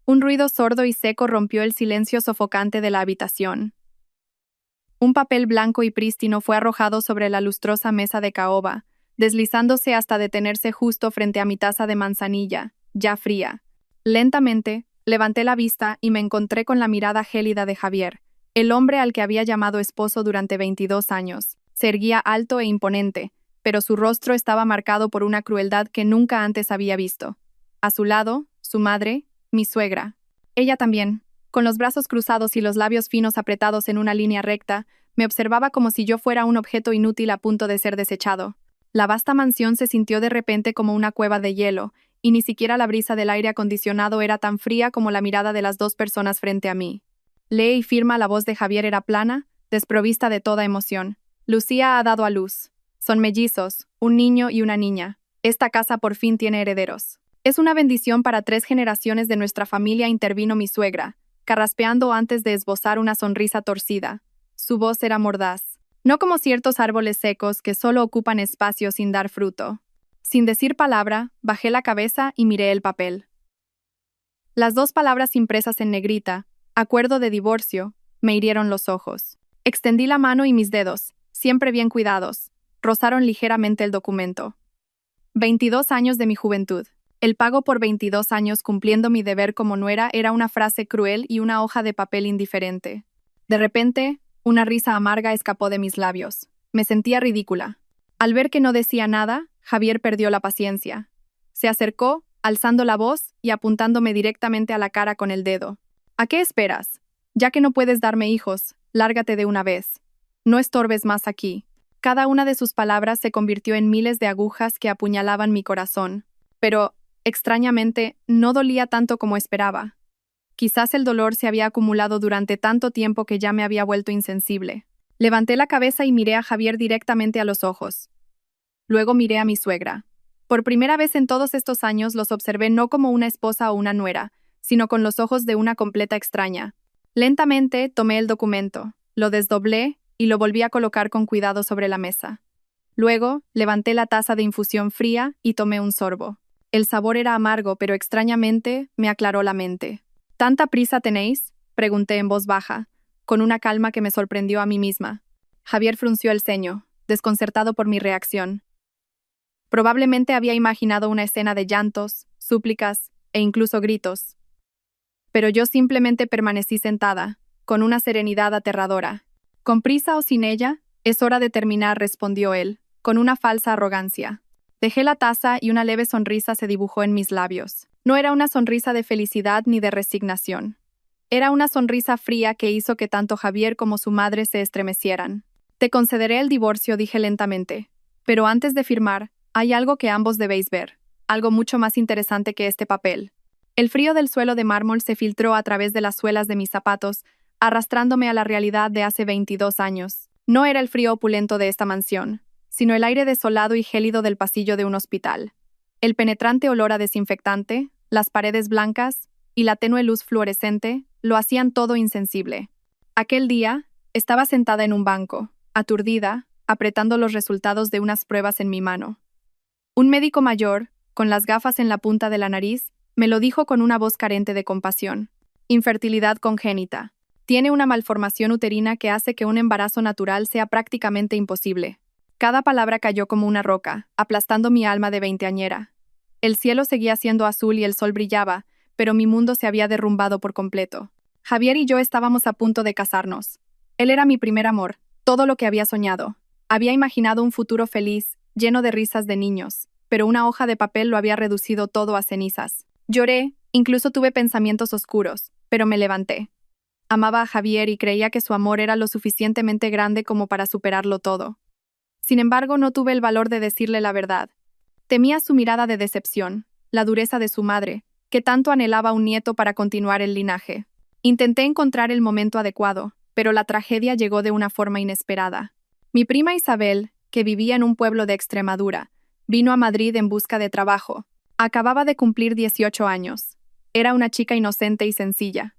Un ruido sordo y seco rompió el silencio sofocante de la habitación. Un papel blanco y prístino fue arrojado sobre la lustrosa mesa de caoba, deslizándose hasta detenerse justo frente a mi taza de manzanilla, ya fría. Lentamente, levanté la vista y me encontré con la mirada gélida de Javier, el hombre al que había llamado esposo durante 22 años. Se erguía alto e imponente, pero su rostro estaba marcado por una crueldad que nunca antes había visto. A su lado, su madre, mi suegra. Ella también, con los brazos cruzados y los labios finos apretados en una línea recta, me observaba como si yo fuera un objeto inútil a punto de ser desechado. La vasta mansión se sintió de repente como una cueva de hielo, y ni siquiera la brisa del aire acondicionado era tan fría como la mirada de las dos personas frente a mí. Lee y firme, la voz de Javier era plana, desprovista de toda emoción. Lucía ha dado a luz. Son mellizos, un niño y una niña. Esta casa por fin tiene herederos. Es una bendición para 3 generaciones de nuestra familia, intervino mi suegra, carraspeando antes de esbozar una sonrisa torcida. Su voz era mordaz. No como ciertos árboles secos que solo ocupan espacio sin dar fruto. Sin decir palabra, bajé la cabeza y miré el papel. Las 2 palabras impresas en negrita, acuerdo de divorcio, me hirieron los ojos. Extendí la mano y mis dedos, siempre bien cuidados, rozaron ligeramente el documento. 22 años de mi juventud. El pago por 22 años cumpliendo mi deber como nuera era una frase cruel y una hoja de papel indiferente. De repente, una risa amarga escapó de mis labios. Me sentía ridícula. Al ver que no decía nada, Javier perdió la paciencia. Se acercó, alzando la voz y apuntándome directamente a la cara con el dedo. ¿A qué esperas? Ya que no puedes darme hijos, lárgate de una vez. No estorbes más aquí. Cada una de sus palabras se convirtió en miles de agujas que apuñalaban mi corazón. Pero, extrañamente, no dolía tanto como esperaba. Quizás el dolor se había acumulado durante tanto tiempo que ya me había vuelto insensible. Levanté la cabeza y miré a Javier directamente a los ojos. Luego miré a mi suegra. Por primera vez en todos estos años los observé no como una esposa o una nuera, sino con los ojos de una completa extraña. Lentamente tomé el documento, lo desdoblé y lo volví a colocar con cuidado sobre la mesa. Luego, levanté la taza de infusión fría y tomé un sorbo. El sabor era amargo, pero extrañamente me aclaró la mente. ¿Tanta prisa tenéis?, pregunté en voz baja, con una calma que me sorprendió a mí misma. Javier frunció el ceño, desconcertado por mi reacción. Probablemente había imaginado una escena de llantos, súplicas e incluso gritos. Pero yo simplemente permanecí sentada, con una serenidad aterradora. ¿Con prisa o sin ella? Es hora de terminar, respondió él, con una falsa arrogancia. Dejé la taza y una leve sonrisa se dibujó en mis labios. No era una sonrisa de felicidad ni de resignación. Era una sonrisa fría que hizo que tanto Javier como su madre se estremecieran. Te concederé el divorcio, dije lentamente. Pero antes de firmar, hay algo que ambos debéis ver. Algo mucho más interesante que este papel. El frío del suelo de mármol se filtró a través de las suelas de mis zapatos, arrastrándome a la realidad de hace 22 años. No era el frío opulento de esta mansión, sino el aire desolado y gélido del pasillo de un hospital. El penetrante olor a desinfectante, las paredes blancas y la tenue luz fluorescente lo hacían todo insensible. Aquel día, estaba sentada en un banco, aturdida, apretando los resultados de unas pruebas en mi mano. Un médico mayor, con las gafas en la punta de la nariz, me lo dijo con una voz carente de compasión. Infertilidad congénita. Tiene una malformación uterina que hace que un embarazo natural sea prácticamente imposible. Cada palabra cayó como una roca, aplastando mi alma de veinteañera. El cielo seguía siendo azul y el sol brillaba, pero mi mundo se había derrumbado por completo. Javier y yo estábamos a punto de casarnos. Él era mi primer amor, todo lo que había soñado. Había imaginado un futuro feliz, lleno de risas de niños, pero una hoja de papel lo había reducido todo a cenizas. Lloré, incluso tuve pensamientos oscuros, pero me levanté. Amaba a Javier y creía que su amor era lo suficientemente grande como para superarlo todo. Sin embargo, no tuve el valor de decirle la verdad. Temía su mirada de decepción, la dureza de su madre, que tanto anhelaba un nieto para continuar el linaje. Intenté encontrar el momento adecuado, pero la tragedia llegó de una forma inesperada. Mi prima Isabel, que vivía en un pueblo de Extremadura, vino a Madrid en busca de trabajo. Acababa de cumplir 18 años. Era una chica inocente y sencilla.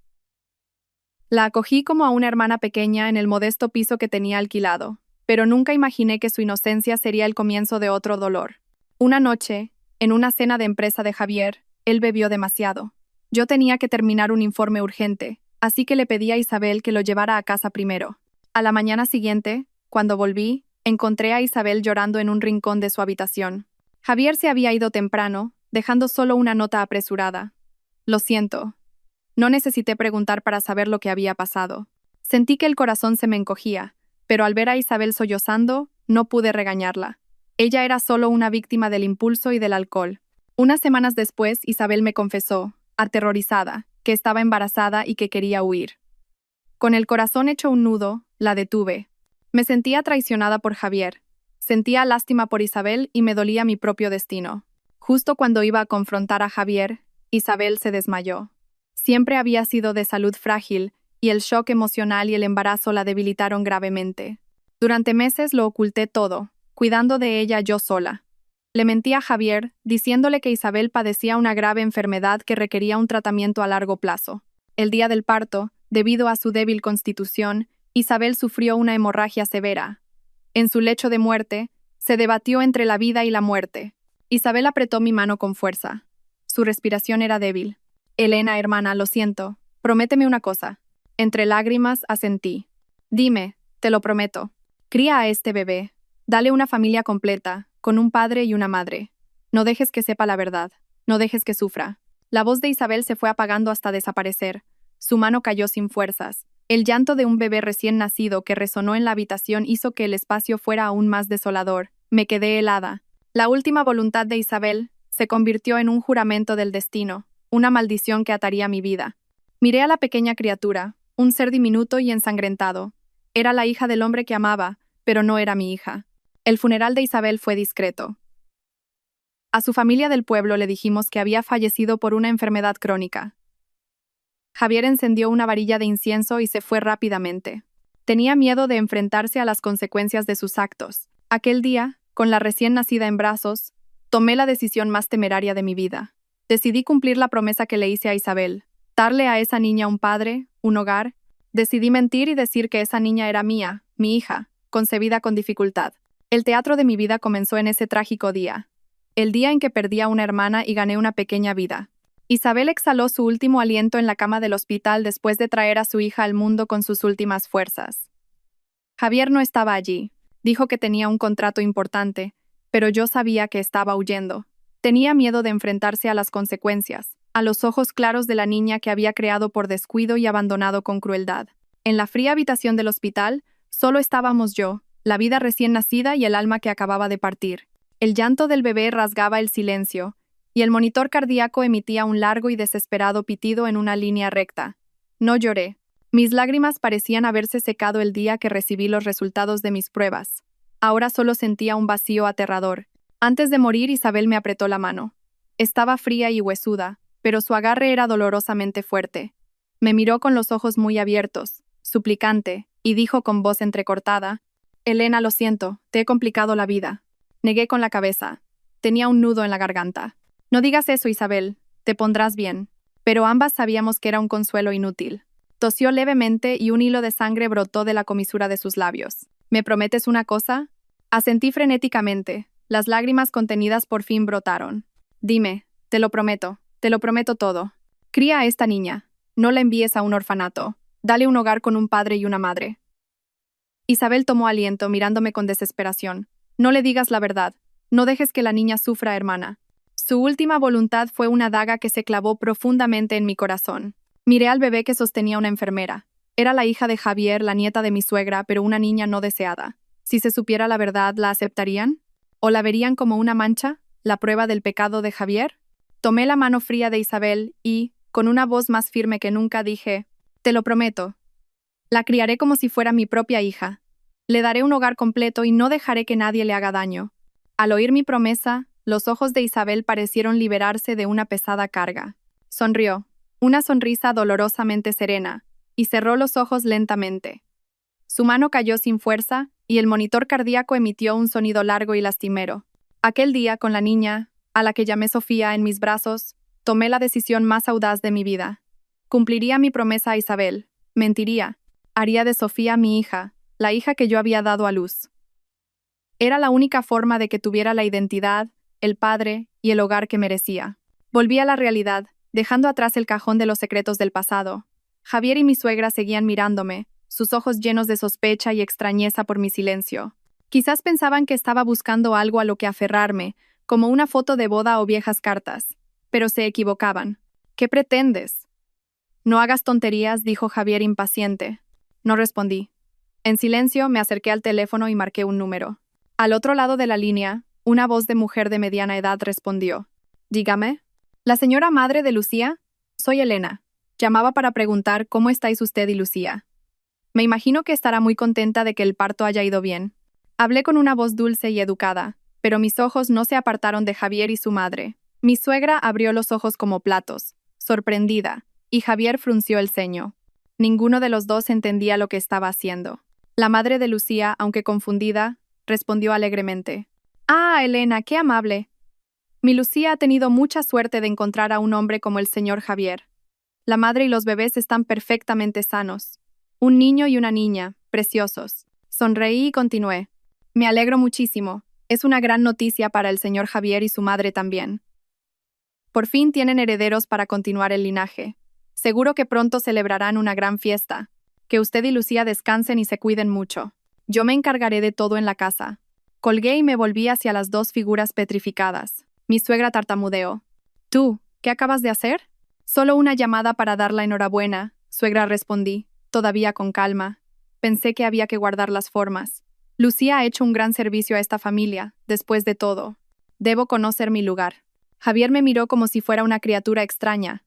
La acogí como a una hermana pequeña en el modesto piso que tenía alquilado, pero nunca imaginé que su inocencia sería el comienzo de otro dolor. Una noche, en una cena de empresa de Javier, él bebió demasiado. Yo tenía que terminar un informe urgente, así que le pedí a Isabel que lo llevara a casa primero. A la mañana siguiente, cuando volví, encontré a Isabel llorando en un rincón de su habitación. Javier se había ido temprano, dejando solo una nota apresurada. Lo siento. No necesité preguntar para saber lo que había pasado. Sentí que el corazón se me encogía, pero al ver a Isabel sollozando, no pude regañarla. Ella era solo una víctima del impulso y del alcohol. Unas semanas después, Isabel me confesó, aterrorizada, que estaba embarazada y que quería huir. Con el corazón hecho un nudo, la detuve. Me sentía traicionada por Javier. Sentía lástima por Isabel y me dolía mi propio destino. Justo cuando iba a confrontar a Javier, Isabel se desmayó. Siempre había sido de salud frágil, y el shock emocional y el embarazo la debilitaron gravemente. Durante meses lo oculté todo, cuidando de ella yo sola. Le mentí a Javier, diciéndole que Isabel padecía una grave enfermedad que requería un tratamiento a largo plazo. El día del parto, debido a su débil constitución, Isabel sufrió una hemorragia severa. En su lecho de muerte, se debatió entre la vida y la muerte. Isabel apretó mi mano con fuerza. Su respiración era débil. Elena, hermana, lo siento. Prométeme una cosa. Entre lágrimas asentí. Dime, te lo prometo. Cría a este bebé. Dale una familia completa, con un padre y una madre. No dejes que sepa la verdad. No dejes que sufra. La voz de Isabel se fue apagando hasta desaparecer. Su mano cayó sin fuerzas. El llanto de un bebé recién nacido que resonó en la habitación hizo que el espacio fuera aún más desolador. Me quedé helada. La última voluntad de Isabel se convirtió en un juramento del destino, una maldición que ataría mi vida. Miré a la pequeña criatura, un ser diminuto y ensangrentado. Era la hija del hombre que amaba, pero no era mi hija. El funeral de Isabel fue discreto. A su familia del pueblo le dijimos que había fallecido por una enfermedad crónica. Javier encendió una varilla de incienso y se fue rápidamente. Tenía miedo de enfrentarse a las consecuencias de sus actos. Aquel día, con la recién nacida en brazos, tomé la decisión más temeraria de mi vida. Decidí cumplir la promesa que le hice a Isabel, darle a esa niña un padre, un hogar. Decidí mentir y decir que esa niña era mía, mi hija, concebida con dificultad. El teatro de mi vida comenzó en ese trágico día. El día en que perdí a una hermana y gané una pequeña vida. Isabel exhaló su último aliento en la cama del hospital después de traer a su hija al mundo con sus últimas fuerzas. Javier no estaba allí. Dijo que tenía un contrato importante, pero yo sabía que estaba huyendo. Tenía miedo de enfrentarse a las consecuencias, a los ojos claros de la niña que había creado por descuido y abandonado con crueldad. En la fría habitación del hospital, solo estábamos yo, la vida recién nacida y el alma que acababa de partir. El llanto del bebé rasgaba el silencio, y el monitor cardíaco emitía un largo y desesperado pitido en una línea recta. No lloré. Mis lágrimas parecían haberse secado el día que recibí los resultados de mis pruebas. Ahora solo sentía un vacío aterrador. Antes de morir, Isabel me apretó la mano. Estaba fría y huesuda, pero su agarre era dolorosamente fuerte. Me miró con los ojos muy abiertos, suplicante, y dijo con voz entrecortada: «Elena, lo siento, te he complicado la vida». Negué con la cabeza. Tenía un nudo en la garganta. «No digas eso, Isabel, te pondrás bien». Pero ambas sabíamos que era un consuelo inútil. Tosió levemente y un hilo de sangre brotó de la comisura de sus labios. «¿Me prometes una cosa?» Asentí frenéticamente. Las lágrimas contenidas por fin brotaron. «Dime, te lo prometo todo. Cría a esta niña. No la envíes a un orfanato. Dale un hogar con un padre y una madre». Isabel tomó aliento, mirándome con desesperación. «No le digas la verdad. No dejes que la niña sufra, hermana». Su última voluntad fue una daga que se clavó profundamente en mi corazón. Miré al bebé que sostenía una enfermera. Era la hija de Javier, la nieta de mi suegra, pero una niña no deseada. Si se supiera la verdad, ¿la aceptarían? ¿O la verían como una mancha? ¿La prueba del pecado de Javier? Tomé la mano fría de Isabel y, con una voz más firme que nunca, dije: «Te lo prometo. La criaré como si fuera mi propia hija. Le daré un hogar completo y no dejaré que nadie le haga daño». Al oír mi promesa, los ojos de Isabel parecieron liberarse de una pesada carga. Sonrió, una sonrisa dolorosamente serena, y cerró los ojos lentamente. Su mano cayó sin fuerza, y el monitor cardíaco emitió un sonido largo y lastimero. Aquel día, con la niña, a la que llamé Sofía, en mis brazos, tomé la decisión más audaz de mi vida. Cumpliría mi promesa a Isabel, mentiría, haría de Sofía mi hija, la hija que yo había dado a luz. Era la única forma de que tuviera la identidad, el padre y el hogar que merecía. Volví a la realidad, dejando atrás el cajón de los secretos del pasado. Javier y mi suegra seguían mirándome, sus ojos llenos de sospecha y extrañeza por mi silencio. Quizás pensaban que estaba buscando algo a lo que aferrarme, como una foto de boda o viejas cartas. Pero se equivocaban. ¿Qué pretendes? No hagas tonterías, dijo Javier impaciente. No respondí. En silencio me acerqué al teléfono y marqué un número. Al otro lado de la línea, una voz de mujer de mediana edad respondió. Dígame. ¿La señora madre de Lucía? Soy Elena. Llamaba para preguntar cómo estáis usted y Lucía. Me imagino que estará muy contenta de que el parto haya ido bien. Hablé con una voz dulce y educada, pero mis ojos no se apartaron de Javier y su madre. Mi suegra abrió los ojos como platos, sorprendida, y Javier frunció el ceño. Ninguno de los dos entendía lo que estaba haciendo. La madre de Lucía, aunque confundida, respondió alegremente. «Ah, Elena, qué amable. Mi Lucía ha tenido mucha suerte de encontrar a un hombre como el señor Javier. La madre y los bebés están perfectamente sanos. Un niño y una niña, preciosos». Sonreí y continué. «Me alegro muchísimo. Es una gran noticia para el señor Javier y su madre también. Por fin tienen herederos para continuar el linaje. Seguro que pronto celebrarán una gran fiesta. Que usted y Lucía descansen y se cuiden mucho. Yo me encargaré de todo en la casa». Colgué y me volví hacia las dos figuras petrificadas. Mi suegra tartamudeó. «¿Tú, qué acabas de hacer?» «Solo una llamada para dar la enhorabuena», suegra, respondí, todavía con calma. Pensé que había que guardar las formas. Lucía ha hecho un gran servicio a esta familia, después de todo. Debo conocer mi lugar. Javier me miró como si fuera una criatura extraña.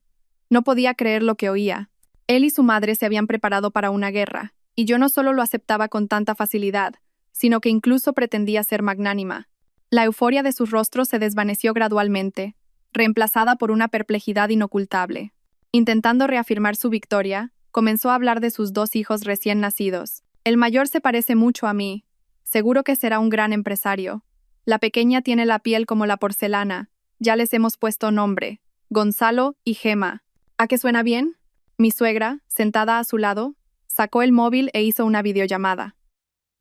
No podía creer lo que oía. Él y su madre se habían preparado para una guerra, y yo no solo lo aceptaba con tanta facilidad, sino que incluso pretendía ser magnánima. La euforia de sus rostros se desvaneció gradualmente, reemplazada por una perplejidad inocultable. Intentando reafirmar su victoria, comenzó a hablar de sus dos hijos recién nacidos. El mayor se parece mucho a mí. Seguro que será un gran empresario. La pequeña tiene la piel como la porcelana. Ya les hemos puesto nombre: Gonzalo y Gema. ¿A qué suena bien? Mi suegra, sentada a su lado, sacó el móvil e hizo una videollamada.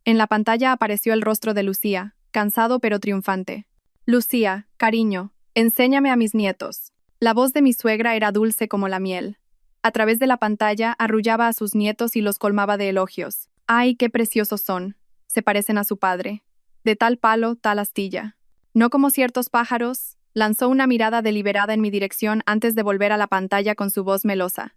En la pantalla apareció el rostro de Lucía, cansado pero triunfante. «Lucía, cariño, enséñame a mis nietos». La voz de mi suegra era dulce como la miel. A través de la pantalla arrullaba a sus nietos y los colmaba de elogios. «¡Ay, qué preciosos son! Se parecen a su padre. De tal palo, tal astilla». No como ciertos pájaros, lanzó una mirada deliberada en mi dirección antes de volver a la pantalla con su voz melosa.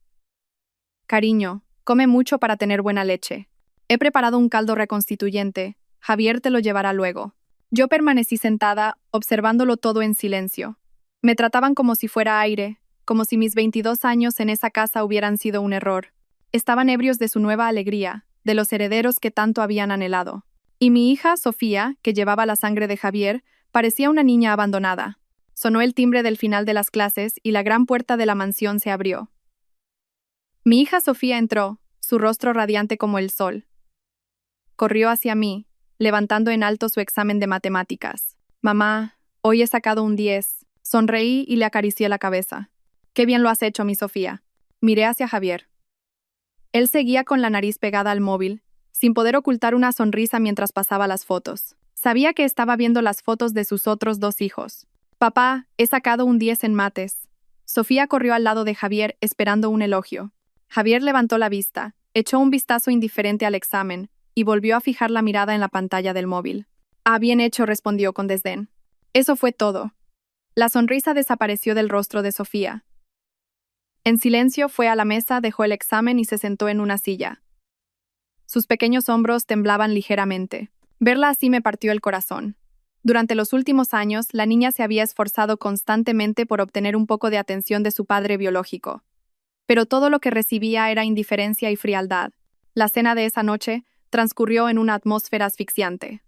«Cariño, come mucho para tener buena leche. He preparado un caldo reconstituyente. Javier te lo llevará luego». Yo permanecí sentada, observándolo todo en silencio. Me trataban como si fuera aire, como si mis 22 años en esa casa hubieran sido un error. Estaban ebrios de su nueva alegría, de los herederos que tanto habían anhelado. Y mi hija, Sofía, que llevaba la sangre de Javier, parecía una niña abandonada. Sonó el timbre del final de las clases y la gran puerta de la mansión se abrió. Mi hija Sofía entró, su rostro radiante como el sol. Corrió hacia mí, levantando en alto su examen de matemáticas. «Mamá, hoy he sacado un 10. Sonreí y le acaricié la cabeza. «Qué bien lo has hecho, mi Sofía». Miré hacia Javier. Él seguía con la nariz pegada al móvil, sin poder ocultar una sonrisa mientras pasaba las fotos. Sabía que estaba viendo las fotos de sus otros dos hijos. «Papá, he sacado un 10 en mates». Sofía corrió al lado de Javier esperando un elogio. Javier levantó la vista, echó un vistazo indiferente al examen y volvió a fijar la mirada en la pantalla del móvil. «Ah, bien hecho», respondió con desdén. Eso fue todo. La sonrisa desapareció del rostro de Sofía. En silencio fue a la mesa, dejó el examen y se sentó en una silla. Sus pequeños hombros temblaban ligeramente. Verla así me partió el corazón. Durante los últimos años, la niña se había esforzado constantemente por obtener un poco de atención de su padre biológico. Pero todo lo que recibía era indiferencia y frialdad. La cena de esa noche transcurrió en una atmósfera asfixiante.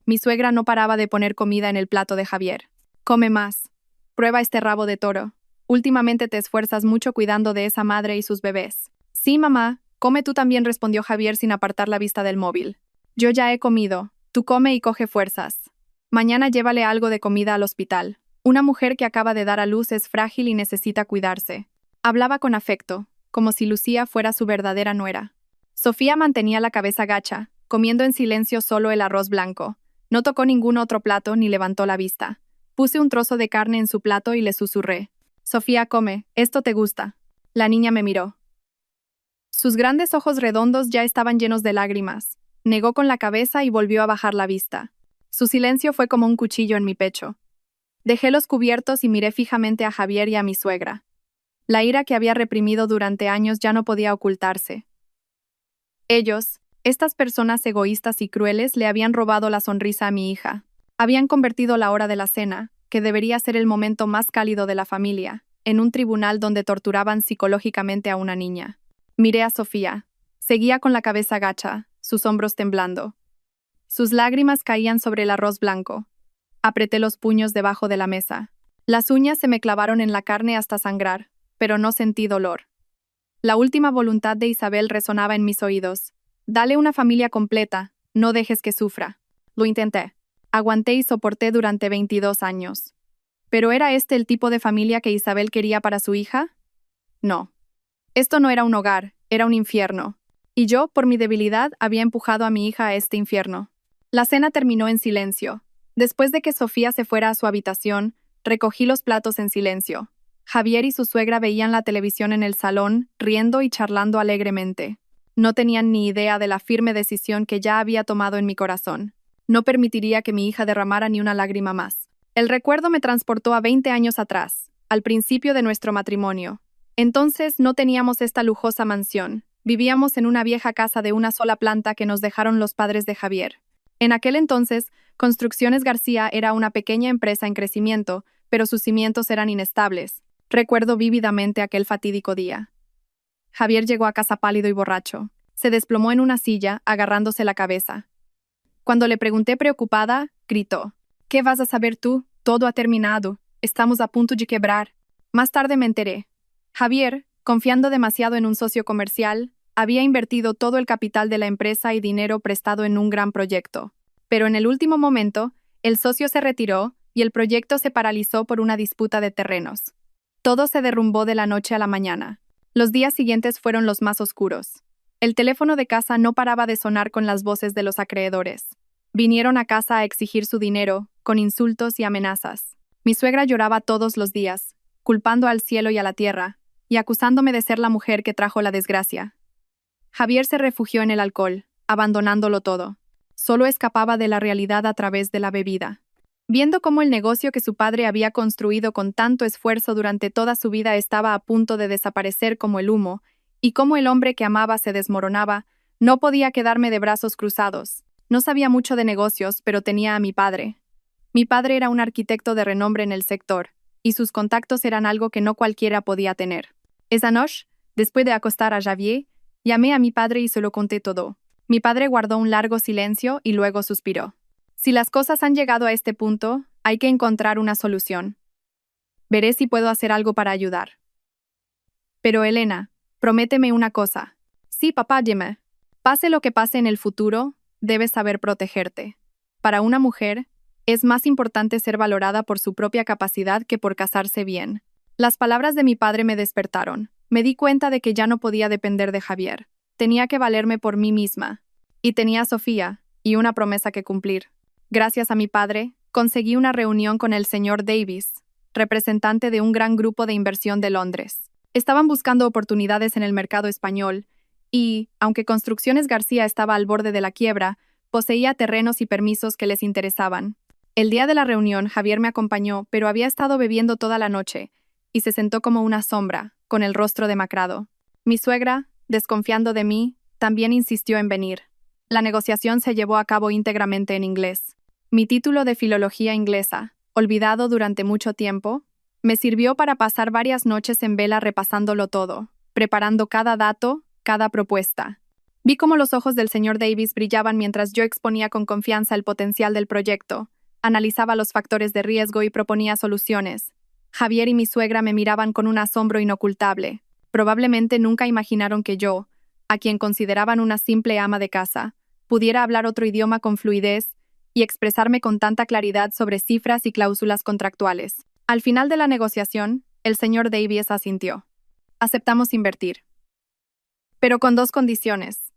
Mi suegra no paraba de poner comida en el plato de Javier. «Come más. Prueba este rabo de toro. Últimamente te esfuerzas mucho cuidando de esa madre y sus bebés». «Sí, mamá. Come tú también», respondió Javier sin apartar la vista del móvil. «Yo ya he comido. Tú come y coge fuerzas. Mañana llévale algo de comida al hospital. Una mujer que acaba de dar a luz es frágil y necesita cuidarse». Hablaba con afecto, como si Lucía fuera su verdadera nuera. Sofía mantenía la cabeza gacha, comiendo en silencio solo el arroz blanco. No tocó ningún otro plato ni levantó la vista. Puse un trozo de carne en su plato y le susurré: Sofía, come, esto te gusta. La niña me miró. Sus grandes ojos redondos ya estaban llenos de lágrimas. Negó con la cabeza y volvió a bajar la vista. Su silencio fue como un cuchillo en mi pecho. Dejé los cubiertos y miré fijamente a Javier y a mi suegra. La ira que había reprimido durante años ya no podía ocultarse. Ellos, estas personas egoístas y crueles, le habían robado la sonrisa a mi hija. Habían convertido la hora de la cena, que debería ser el momento más cálido de la familia, en un tribunal donde torturaban psicológicamente a una niña. Miré a Sofía. Seguía con la cabeza gacha, sus hombros temblando. Sus lágrimas caían sobre el arroz blanco. Apreté los puños debajo de la mesa. Las uñas se me clavaron en la carne hasta sangrar, pero no sentí dolor. La última voluntad de Isabel resonaba en mis oídos. Dale una familia completa, no dejes que sufra. Lo intenté. Aguanté y soporté durante 22 años. ¿Pero era este el tipo de familia que Isabel quería para su hija? No. Esto no era un hogar, era un infierno. Y yo, por mi debilidad, había empujado a mi hija a este infierno. La cena terminó en silencio. Después de que Sofía se fuera a su habitación, recogí los platos en silencio. Javier y su suegra veían la televisión en el salón, riendo y charlando alegremente. No tenían ni idea de la firme decisión que ya había tomado en mi corazón. No permitiría que mi hija derramara ni una lágrima más. El recuerdo me transportó a 20 años atrás, al principio de nuestro matrimonio. Entonces no teníamos esta lujosa mansión. Vivíamos en una vieja casa de una sola planta que nos dejaron los padres de Javier. En aquel entonces, Construcciones García era una pequeña empresa en crecimiento, pero sus cimientos eran inestables. Recuerdo vívidamente aquel fatídico día. Javier llegó a casa pálido y borracho. Se desplomó en una silla, agarrándose la cabeza. Cuando le pregunté preocupada, gritó: «¿Qué vas a saber tú? Todo ha terminado. Estamos a punto de quebrar». Más tarde me enteré. Javier, confiando demasiado en un socio comercial, había invertido todo el capital de la empresa y dinero prestado en un gran proyecto. Pero en el último momento, el socio se retiró y el proyecto se paralizó por una disputa de terrenos. Todo se derrumbó de la noche a la mañana. Los días siguientes fueron los más oscuros. El teléfono de casa no paraba de sonar con las voces de los acreedores. Vinieron a casa a exigir su dinero, con insultos y amenazas. Mi suegra lloraba todos los días, culpando al cielo y a la tierra, y acusándome de ser la mujer que trajo la desgracia. Javier se refugió en el alcohol, abandonándolo todo. Solo escapaba de la realidad a través de la bebida. Viendo cómo el negocio que su padre había construido con tanto esfuerzo durante toda su vida estaba a punto de desaparecer como el humo, y cómo el hombre que amaba se desmoronaba, no podía quedarme de brazos cruzados. No sabía mucho de negocios, pero tenía a mi padre. Mi padre era un arquitecto de renombre en el sector, y sus contactos eran algo que no cualquiera podía tener. Esa noche, después de acostar a Javier, llamé a mi padre y se lo conté todo. Mi padre guardó un largo silencio y luego suspiró. Si las cosas han llegado a este punto, hay que encontrar una solución. Veré si puedo hacer algo para ayudar. Pero Elena, prométeme una cosa. Sí, papá, dime. Pase lo que pase en el futuro, debes saber protegerte. Para una mujer, es más importante ser valorada por su propia capacidad que por casarse bien. Las palabras de mi padre me despertaron. Me di cuenta de que ya no podía depender de Javier. Tenía que valerme por mí misma. Y tenía a Sofía, y una promesa que cumplir. Gracias a mi padre, conseguí una reunión con el señor Davis, representante de un gran grupo de inversión de Londres. Estaban buscando oportunidades en el mercado español, y, aunque Construcciones García estaba al borde de la quiebra, poseía terrenos y permisos que les interesaban. El día de la reunión, Javier me acompañó, pero había estado bebiendo toda la noche, y se sentó como una sombra, con el rostro demacrado. Mi suegra, desconfiando de mí, también insistió en venir. La negociación se llevó a cabo íntegramente en inglés. Mi título de filología inglesa, olvidado durante mucho tiempo, me sirvió para pasar varias noches en vela repasándolo todo, preparando cada dato, cada propuesta. Vi cómo los ojos del señor Davis brillaban mientras yo exponía con confianza el potencial del proyecto, analizaba los factores de riesgo y proponía soluciones. Javier y mi suegra me miraban con un asombro inocultable. Probablemente nunca imaginaron que yo, a quien consideraban una simple ama de casa, pudiera hablar otro idioma con fluidez y expresarme con tanta claridad sobre cifras y cláusulas contractuales. Al final de la negociación, el señor Davies asintió. Aceptamos invertir. Pero con dos condiciones.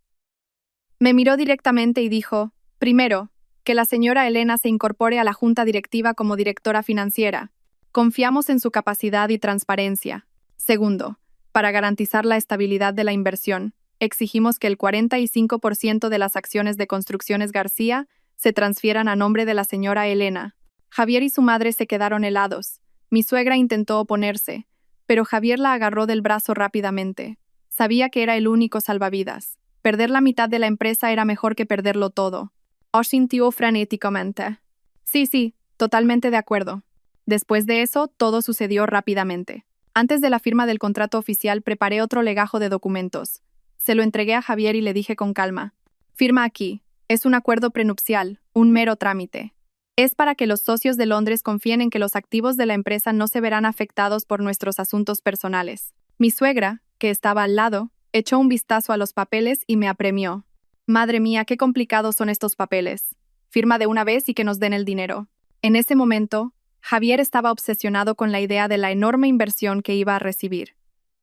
Me miró directamente y dijo, primero, que la señora Elena se incorpore a la junta directiva como directora financiera, Confiamos en su capacidad y transparencia. Segundo, para garantizar la estabilidad de la inversión, exigimos que el 45% de las acciones de Construcciones García se transfieran a nombre de la señora Elena. Javier y su madre se quedaron helados. Mi suegra intentó oponerse, pero Javier la agarró del brazo rápidamente. Sabía que era el único salvavidas. Perder la mitad de la empresa era mejor que perderlo todo. Asintió frenéticamente. Sí, totalmente de acuerdo. Después de eso, todo sucedió rápidamente. Antes de la firma del contrato oficial, preparé otro legajo de documentos. Se lo entregué a Javier y le dije con calma: firma aquí. Es un acuerdo prenupcial, un mero trámite. Es para que los socios de Londres confíen en que los activos de la empresa no se verán afectados por nuestros asuntos personales. Mi suegra, que estaba al lado, echó un vistazo a los papeles y me apremió. Madre mía, qué complicados son estos papeles. Firma de una vez y que nos den el dinero. En ese momento, Javier estaba obsesionado con la idea de la enorme inversión que iba a recibir.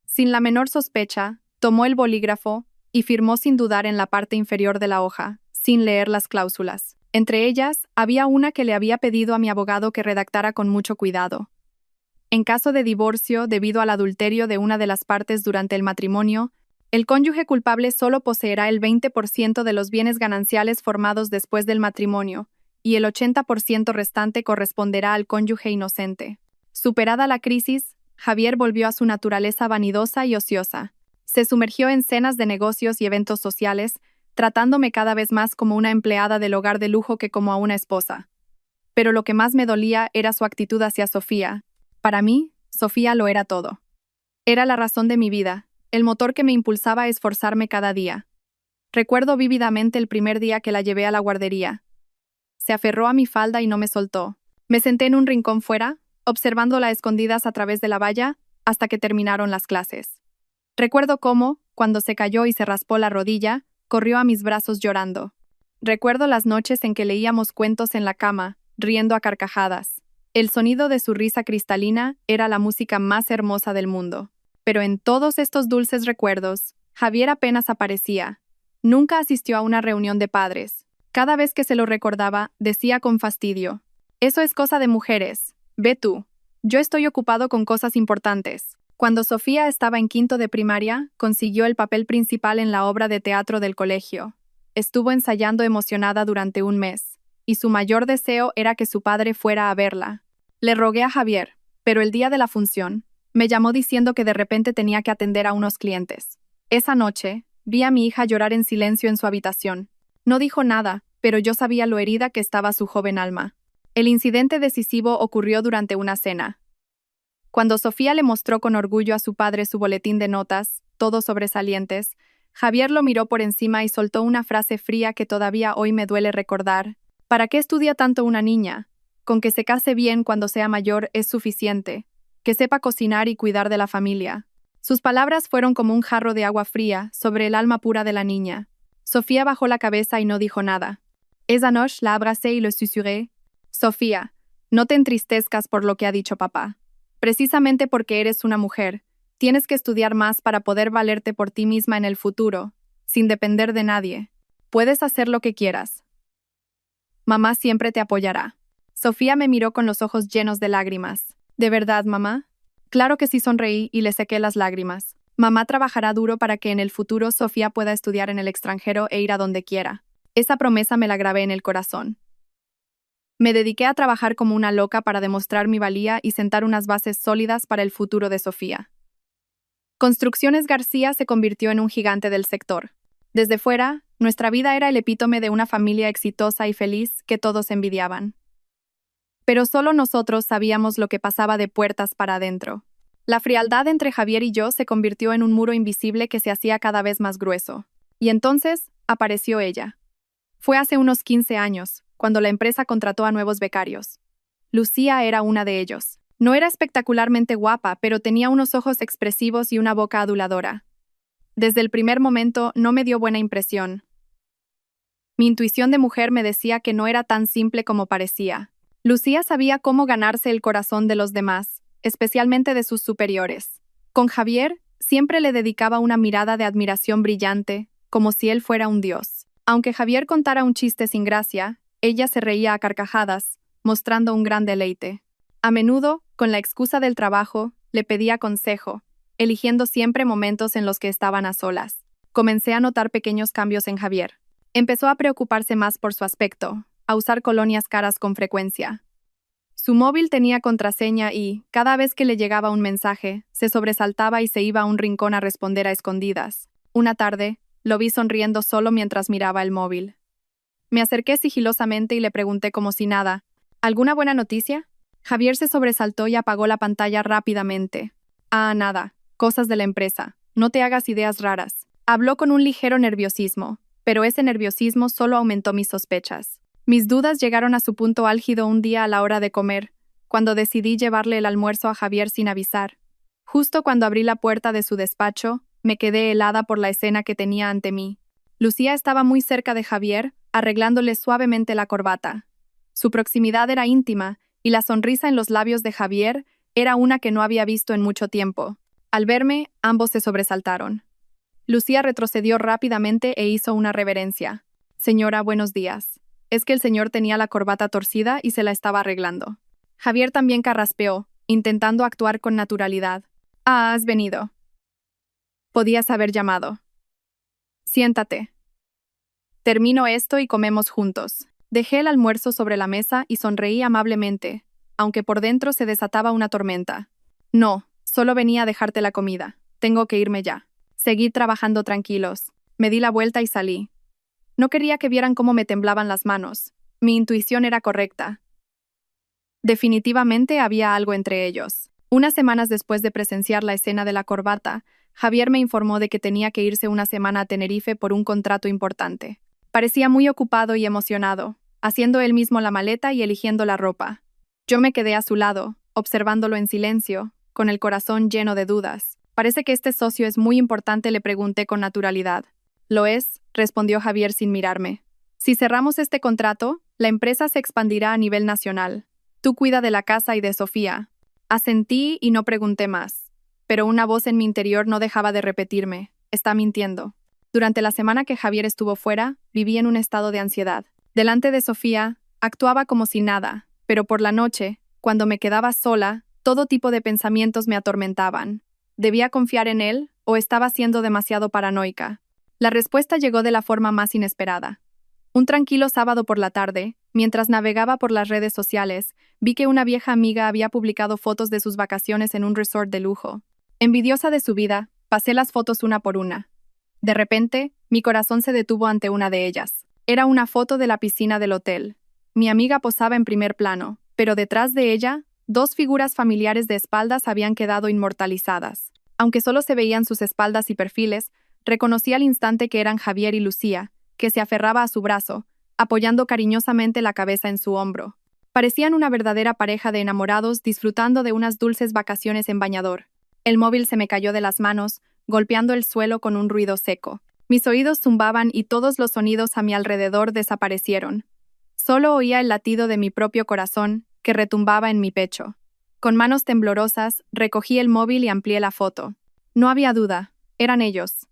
Sin la menor sospecha, tomó el bolígrafo y firmó sin dudar en la parte inferior de la hoja, sin leer las cláusulas. Entre ellas, había una que le había pedido a mi abogado que redactara con mucho cuidado. En caso de divorcio debido al adulterio de una de las partes durante el matrimonio, el cónyuge culpable solo poseerá el 20% de los bienes gananciales formados después del matrimonio, y el 80% restante corresponderá al cónyuge inocente. Superada la crisis, Javier volvió a su naturaleza vanidosa y ociosa. Se sumergió en cenas de negocios y eventos sociales, tratándome cada vez más como una empleada del hogar de lujo que como a una esposa. Pero lo que más me dolía era su actitud hacia Sofía. Para mí, Sofía lo era todo. Era la razón de mi vida, el motor que me impulsaba a esforzarme cada día. Recuerdo vívidamente el primer día que la llevé a la guardería. Se aferró a mi falda y no me soltó. Me senté en un rincón fuera, observándola a escondidas a través de la valla, hasta que terminaron las clases. Recuerdo cómo, cuando se cayó y se raspó la rodilla, corrió a mis brazos llorando. Recuerdo las noches en que leíamos cuentos en la cama, riendo a carcajadas. El sonido de su risa cristalina era la música más hermosa del mundo. Pero en todos estos dulces recuerdos, Javier apenas aparecía. Nunca asistió a una reunión de padres. Cada vez que se lo recordaba, decía con fastidio: eso es cosa de mujeres. Ve tú. Yo estoy ocupado con cosas importantes. Cuando Sofía estaba en quinto de primaria, consiguió el papel principal en la obra de teatro del colegio. Estuvo ensayando emocionada durante un mes, y su mayor deseo era que su padre fuera a verla. Le rogué a Javier, pero el día de la función, me llamó diciendo que de repente tenía que atender a unos clientes. Esa noche, vi a mi hija llorar en silencio en su habitación. No dijo nada, pero yo sabía lo herida que estaba su joven alma. El incidente decisivo ocurrió durante una cena. Cuando Sofía le mostró con orgullo a su padre su boletín de notas, todos sobresalientes, Javier lo miró por encima y soltó una frase fría que todavía hoy me duele recordar. ¿Para qué estudia tanto una niña? Con que se case bien cuando sea mayor es suficiente. Que sepa cocinar y cuidar de la familia. Sus palabras fueron como un jarro de agua fría sobre el alma pura de la niña. Sofía bajó la cabeza y no dijo nada. Esa noche la abracé y le susurré: Sofía, no te entristezcas por lo que ha dicho papá. Precisamente porque eres una mujer, tienes que estudiar más para poder valerte por ti misma en el futuro, sin depender de nadie. Puedes hacer lo que quieras. Mamá siempre te apoyará. Sofía me miró con los ojos llenos de lágrimas. ¿De verdad, mamá? Claro que sí, sonreí y le sequé las lágrimas. Mamá trabajará duro para que en el futuro Sofía pueda estudiar en el extranjero e ir a donde quiera. Esa promesa me la grabé en el corazón. Me dediqué a trabajar como una loca para demostrar mi valía y sentar unas bases sólidas para el futuro de Sofía. Construcciones García se convirtió en un gigante del sector. Desde fuera, nuestra vida era el epítome de una familia exitosa y feliz que todos envidiaban. Pero solo nosotros sabíamos lo que pasaba de puertas para adentro. La frialdad entre Javier y yo se convirtió en un muro invisible que se hacía cada vez más grueso. Y entonces, apareció ella. Fue hace unos 15 años, cuando la empresa contrató a nuevos becarios. Lucía era una de ellos. No era espectacularmente guapa, pero tenía unos ojos expresivos y una boca aduladora. Desde el primer momento no me dio buena impresión. Mi intuición de mujer me decía que no era tan simple como parecía. Lucía sabía cómo ganarse el corazón de los demás, especialmente de sus superiores. Con Javier, siempre le dedicaba una mirada de admiración brillante, como si él fuera un dios. Aunque Javier contara un chiste sin gracia, ella se reía a carcajadas, mostrando un gran deleite. A menudo, con la excusa del trabajo, le pedía consejo, eligiendo siempre momentos en los que estaban a solas. Comencé a notar pequeños cambios en Javier. Empezó a preocuparse más por su aspecto, a usar colonias caras con frecuencia. Su móvil tenía contraseña y, cada vez que le llegaba un mensaje, se sobresaltaba y se iba a un rincón a responder a escondidas. Una tarde, lo vi sonriendo solo mientras miraba el móvil. Me acerqué sigilosamente y le pregunté como si nada, ¿alguna buena noticia? Javier se sobresaltó y apagó la pantalla rápidamente. Ah, nada, cosas de la empresa. No te hagas ideas raras. Habló con un ligero nerviosismo, pero ese nerviosismo solo aumentó mis sospechas. Mis dudas llegaron a su punto álgido un día a la hora de comer, cuando decidí llevarle el almuerzo a Javier sin avisar. Justo cuando abrí la puerta de su despacho, me quedé helada por la escena que tenía ante mí. Lucía estaba muy cerca de Javier, arreglándole suavemente la corbata. Su proximidad era íntima, y la sonrisa en los labios de Javier era una que no había visto en mucho tiempo. Al verme, ambos se sobresaltaron. Lucía retrocedió rápidamente e hizo una reverencia. Señora, buenos días. Es que el señor tenía la corbata torcida y se la estaba arreglando. Javier también carraspeó, intentando actuar con naturalidad. Ah, has venido. Podías haber llamado. Siéntate. Termino esto y comemos juntos. Dejé el almuerzo sobre la mesa y sonreí amablemente, aunque por dentro se desataba una tormenta. No, solo venía a dejarte la comida. Tengo que irme ya. Seguí trabajando tranquilos. Me di la vuelta y salí. No quería que vieran cómo me temblaban las manos. Mi intuición era correcta. Definitivamente había algo entre ellos. Unas semanas después de presenciar la escena de la corbata, Javier me informó de que tenía que irse una semana a Tenerife por un contrato importante. Parecía muy ocupado y emocionado, haciendo él mismo la maleta y eligiendo la ropa. Yo me quedé a su lado, observándolo en silencio, con el corazón lleno de dudas. Parece que este socio es muy importante, le pregunté con naturalidad. Lo es, respondió Javier sin mirarme. Si cerramos este contrato, la empresa se expandirá a nivel nacional. Tú cuida de la casa y de Sofía. Asentí y no pregunté más. Pero una voz en mi interior no dejaba de repetirme. Está mintiendo. Durante la semana que Javier estuvo fuera, viví en un estado de ansiedad. Delante de Sofía, actuaba como si nada, pero por la noche, cuando me quedaba sola, todo tipo de pensamientos me atormentaban. ¿Debía confiar en él o estaba siendo demasiado paranoica? La respuesta llegó de la forma más inesperada. Un tranquilo sábado por la tarde, mientras navegaba por las redes sociales, vi que una vieja amiga había publicado fotos de sus vacaciones en un resort de lujo. Envidiosa de su vida, pasé las fotos una por una. De repente, mi corazón se detuvo ante una de ellas. Era una foto de la piscina del hotel. Mi amiga posaba en primer plano, pero detrás de ella, dos figuras familiares de espaldas habían quedado inmortalizadas. Aunque solo se veían sus espaldas y perfiles, reconocí al instante que eran Javier y Lucía, que se aferraba a su brazo, apoyando cariñosamente la cabeza en su hombro. Parecían una verdadera pareja de enamorados disfrutando de unas dulces vacaciones en bañador. El móvil se me cayó de las manos, golpeando el suelo con un ruido seco. Mis oídos zumbaban y todos los sonidos a mi alrededor desaparecieron. Solo oía el latido de mi propio corazón, que retumbaba en mi pecho. Con manos temblorosas, recogí el móvil y amplié la foto. No había duda, eran ellos.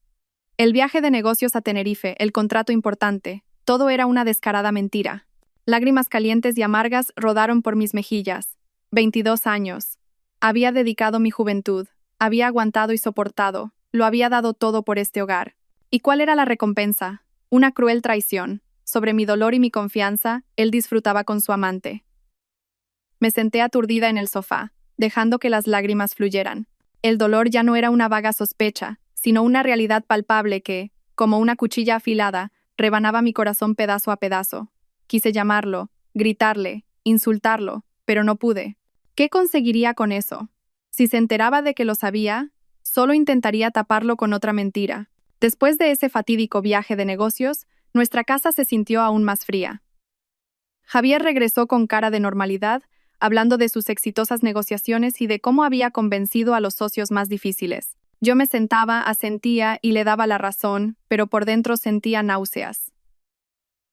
El viaje de negocios a Tenerife, el contrato importante, todo era una descarada mentira. Lágrimas calientes y amargas rodaron por mis mejillas. 22 años. Había dedicado mi juventud, había aguantado y soportado, lo había dado todo por este hogar. ¿Y cuál era la recompensa? Una cruel traición. Sobre mi dolor y mi confianza, él disfrutaba con su amante. Me senté aturdida en el sofá, dejando que las lágrimas fluyeran. El dolor ya no era una vaga sospecha, sino una realidad palpable que, como una cuchilla afilada, rebanaba mi corazón pedazo a pedazo. Quise llamarlo, gritarle, insultarlo, pero no pude. ¿Qué conseguiría con eso? Si se enteraba de que lo sabía, solo intentaría taparlo con otra mentira. Después de ese fatídico viaje de negocios, nuestra casa se sintió aún más fría. Javier regresó con cara de normalidad, hablando de sus exitosas negociaciones y de cómo había convencido a los socios más difíciles. Yo me sentaba, asentía y le daba la razón, pero por dentro sentía náuseas.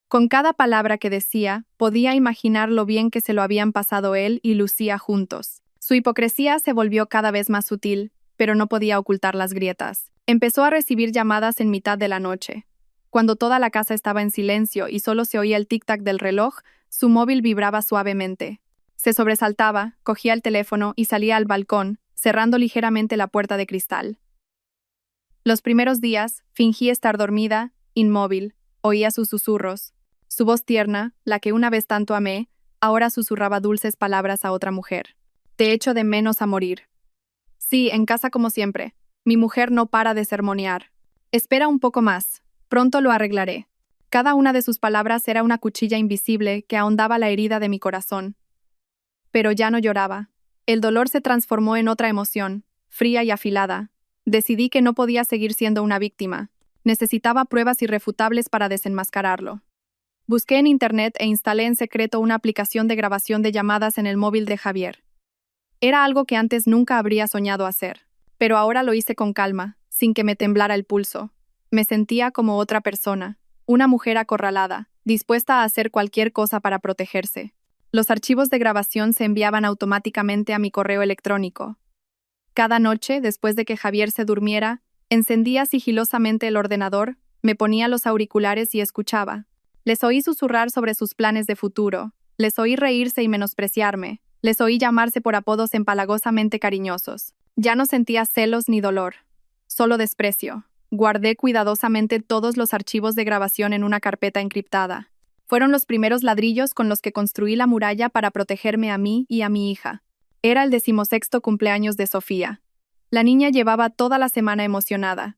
Con cada palabra que decía, podía imaginar lo bien que se lo habían pasado él y Lucía juntos. Su hipocresía se volvió cada vez más sutil, pero no podía ocultar las grietas. Empezó a recibir llamadas en mitad de la noche. Cuando toda la casa estaba en silencio y solo se oía el tic-tac del reloj, su móvil vibraba suavemente. Se sobresaltaba, cogía el teléfono y salía al balcón, cerrando ligeramente la puerta de cristal. Los primeros días, fingí estar dormida, inmóvil, oía sus susurros. Su voz tierna, la que una vez tanto amé, ahora susurraba dulces palabras a otra mujer. Te echo de menos a morir. Sí, en casa como siempre. Mi mujer no para de sermonear. Espera un poco más. Pronto lo arreglaré. Cada una de sus palabras era una cuchilla invisible que ahondaba la herida de mi corazón. Pero ya no lloraba. El dolor se transformó en otra emoción, fría y afilada. Decidí que no podía seguir siendo una víctima. Necesitaba pruebas irrefutables para desenmascararlo. Busqué en internet e instalé en secreto una aplicación de grabación de llamadas en el móvil de Javier. Era algo que antes nunca habría soñado hacer, pero ahora lo hice con calma, sin que me temblara el pulso. Me sentía como otra persona, una mujer acorralada, dispuesta a hacer cualquier cosa para protegerse. Los archivos de grabación se enviaban automáticamente a mi correo electrónico. Cada noche, después de que Javier se durmiera, encendía sigilosamente el ordenador, me ponía los auriculares y escuchaba. Les oí susurrar sobre sus planes de futuro, les oí reírse y menospreciarme, les oí llamarse por apodos empalagosamente cariñosos. Ya no sentía celos ni dolor, solo desprecio. Guardé cuidadosamente todos los archivos de grabación en una carpeta encriptada. Fueron los primeros ladrillos con los que construí la muralla para protegerme a mí y a mi hija. Era el 16º cumpleaños de Sofía. La niña llevaba toda la semana emocionada.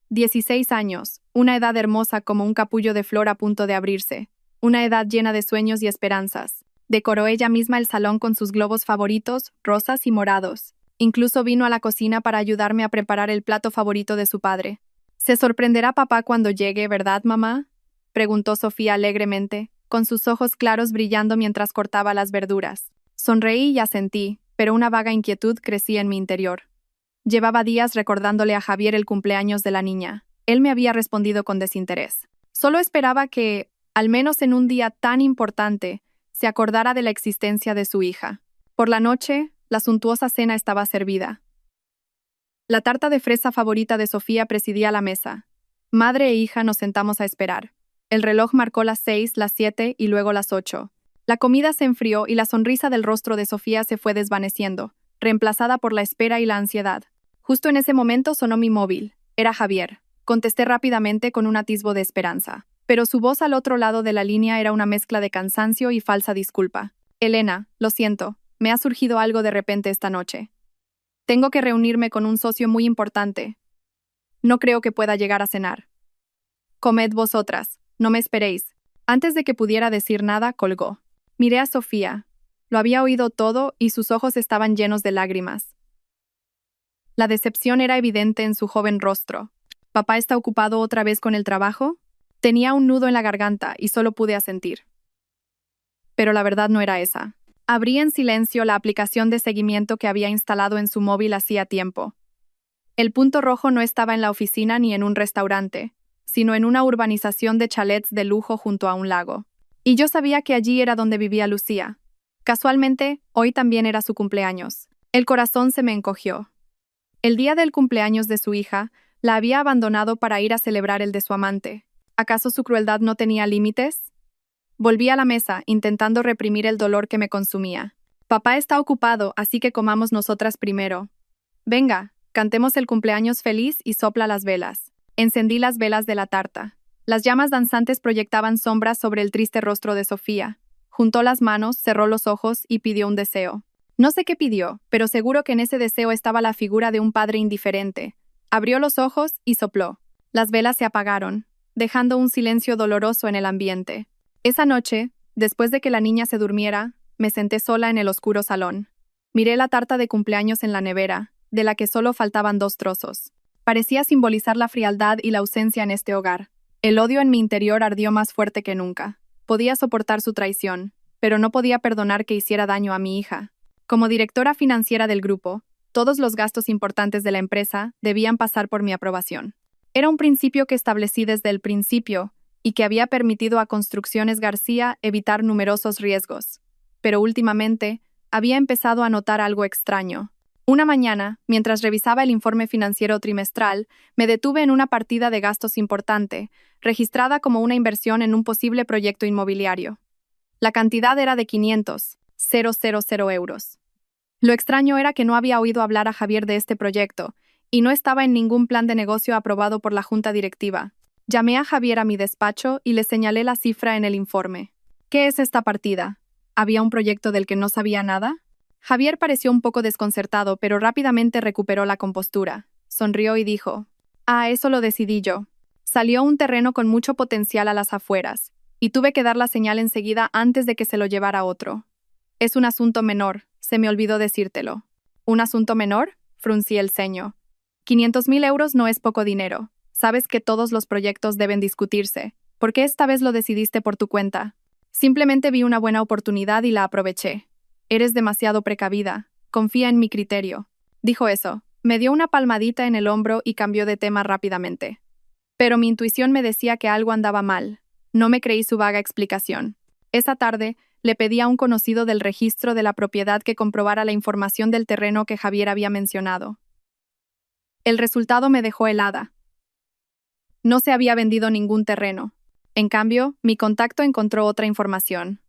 16 años, una edad hermosa como un capullo de flor a punto de abrirse, una edad llena de sueños y esperanzas. Decoró ella misma el salón con sus globos favoritos, rosas y morados. Incluso vino a la cocina para ayudarme a preparar el plato favorito de su padre. «Se sorprenderá papá cuando llegue, ¿verdad, mamá?», preguntó Sofía alegremente, con sus ojos claros brillando mientras cortaba las verduras. Sonreí y asentí, pero una vaga inquietud crecía en mi interior. Llevaba días recordándole a Javier el cumpleaños de la niña. Él me había respondido con desinterés. Solo esperaba que, al menos en un día tan importante, se acordara de la existencia de su hija. Por la noche, la suntuosa cena estaba servida. La tarta de fresa favorita de Sofía presidía la mesa. Madre e hija nos sentamos a esperar. El reloj marcó las 6, las 7 y luego las 8. La comida se enfrió y la sonrisa del rostro de Sofía se fue desvaneciendo, reemplazada por la espera y la ansiedad. Justo en ese momento sonó mi móvil. Era Javier. Contesté rápidamente con un atisbo de esperanza. Pero su voz al otro lado de la línea era una mezcla de cansancio y falsa disculpa. Elena, lo siento, me ha surgido algo de repente esta noche. Tengo que reunirme con un socio muy importante. No creo que pueda llegar a cenar. Comed vosotras, no me esperéis. Antes de que pudiera decir nada, colgó. Miré a Sofía. Lo había oído todo y sus ojos estaban llenos de lágrimas. La decepción era evidente en su joven rostro. ¿Papá está ocupado otra vez con el trabajo? Tenía un nudo en la garganta y solo pude asentir. Pero la verdad no era esa. Abrí en silencio la aplicación de seguimiento que había instalado en su móvil hacía tiempo. El punto rojo no estaba en la oficina ni en un restaurante, sino en una urbanización de chalets de lujo junto a un lago. Y yo sabía que allí era donde vivía Lucía. Casualmente, hoy también era su cumpleaños. El corazón se me encogió. El día del cumpleaños de su hija, la había abandonado para ir a celebrar el de su amante. ¿Acaso su crueldad no tenía límites? Volví a la mesa, intentando reprimir el dolor que me consumía. Papá está ocupado, así que comamos nosotras primero. Venga, cantemos el cumpleaños feliz y sopla las velas. Encendí las velas de la tarta. Las llamas danzantes proyectaban sombras sobre el triste rostro de Sofía. Juntó las manos, cerró los ojos y pidió un deseo. No sé qué pidió, pero seguro que en ese deseo estaba la figura de un padre indiferente. Abrió los ojos y sopló. Las velas se apagaron, dejando un silencio doloroso en el ambiente. Esa noche, después de que la niña se durmiera, me senté sola en el oscuro salón. Miré la tarta de cumpleaños en la nevera, de la que solo faltaban 2 trozos. Parecía simbolizar la frialdad y la ausencia en este hogar. El odio en mi interior ardió más fuerte que nunca. Podía soportar su traición, pero no podía perdonar que hiciera daño a mi hija. Como directora financiera del grupo, todos los gastos importantes de la empresa debían pasar por mi aprobación. Era un principio que establecí desde el principio y que había permitido a Construcciones García evitar numerosos riesgos. Pero últimamente, había empezado a notar algo extraño. Una mañana, mientras revisaba el informe financiero trimestral, me detuve en una partida de gastos importante, registrada como una inversión en un posible proyecto inmobiliario. La cantidad era de 500, €000. Lo extraño era que no había oído hablar a Javier de este proyecto, y no estaba en ningún plan de negocio aprobado por la junta directiva. Llamé a Javier a mi despacho y le señalé la cifra en el informe. ¿Qué es esta partida? ¿Había un proyecto del que no sabía nada? Javier pareció un poco desconcertado, pero rápidamente recuperó la compostura. Sonrió y dijo: eso lo decidí yo. Salió un terreno con mucho potencial a las afueras, y tuve que dar la señal enseguida antes de que se lo llevara otro. Es un asunto menor, se me olvidó decírtelo. ¿Un asunto menor? Fruncí el ceño. 500.000 euros no es poco dinero. Sabes que todos los proyectos deben discutirse. ¿Por qué esta vez lo decidiste por tu cuenta? Simplemente vi una buena oportunidad y la aproveché. Eres demasiado precavida. Confía en mi criterio. Dijo eso, me dio una palmadita en el hombro y cambió de tema rápidamente. Pero mi intuición me decía que algo andaba mal. No me creí su vaga explicación. Esa tarde, le pedí a un conocido del registro de la propiedad que comprobara la información del terreno que Javier había mencionado. El resultado me dejó helada. No se había vendido ningún terreno. En cambio, mi contacto encontró otra información.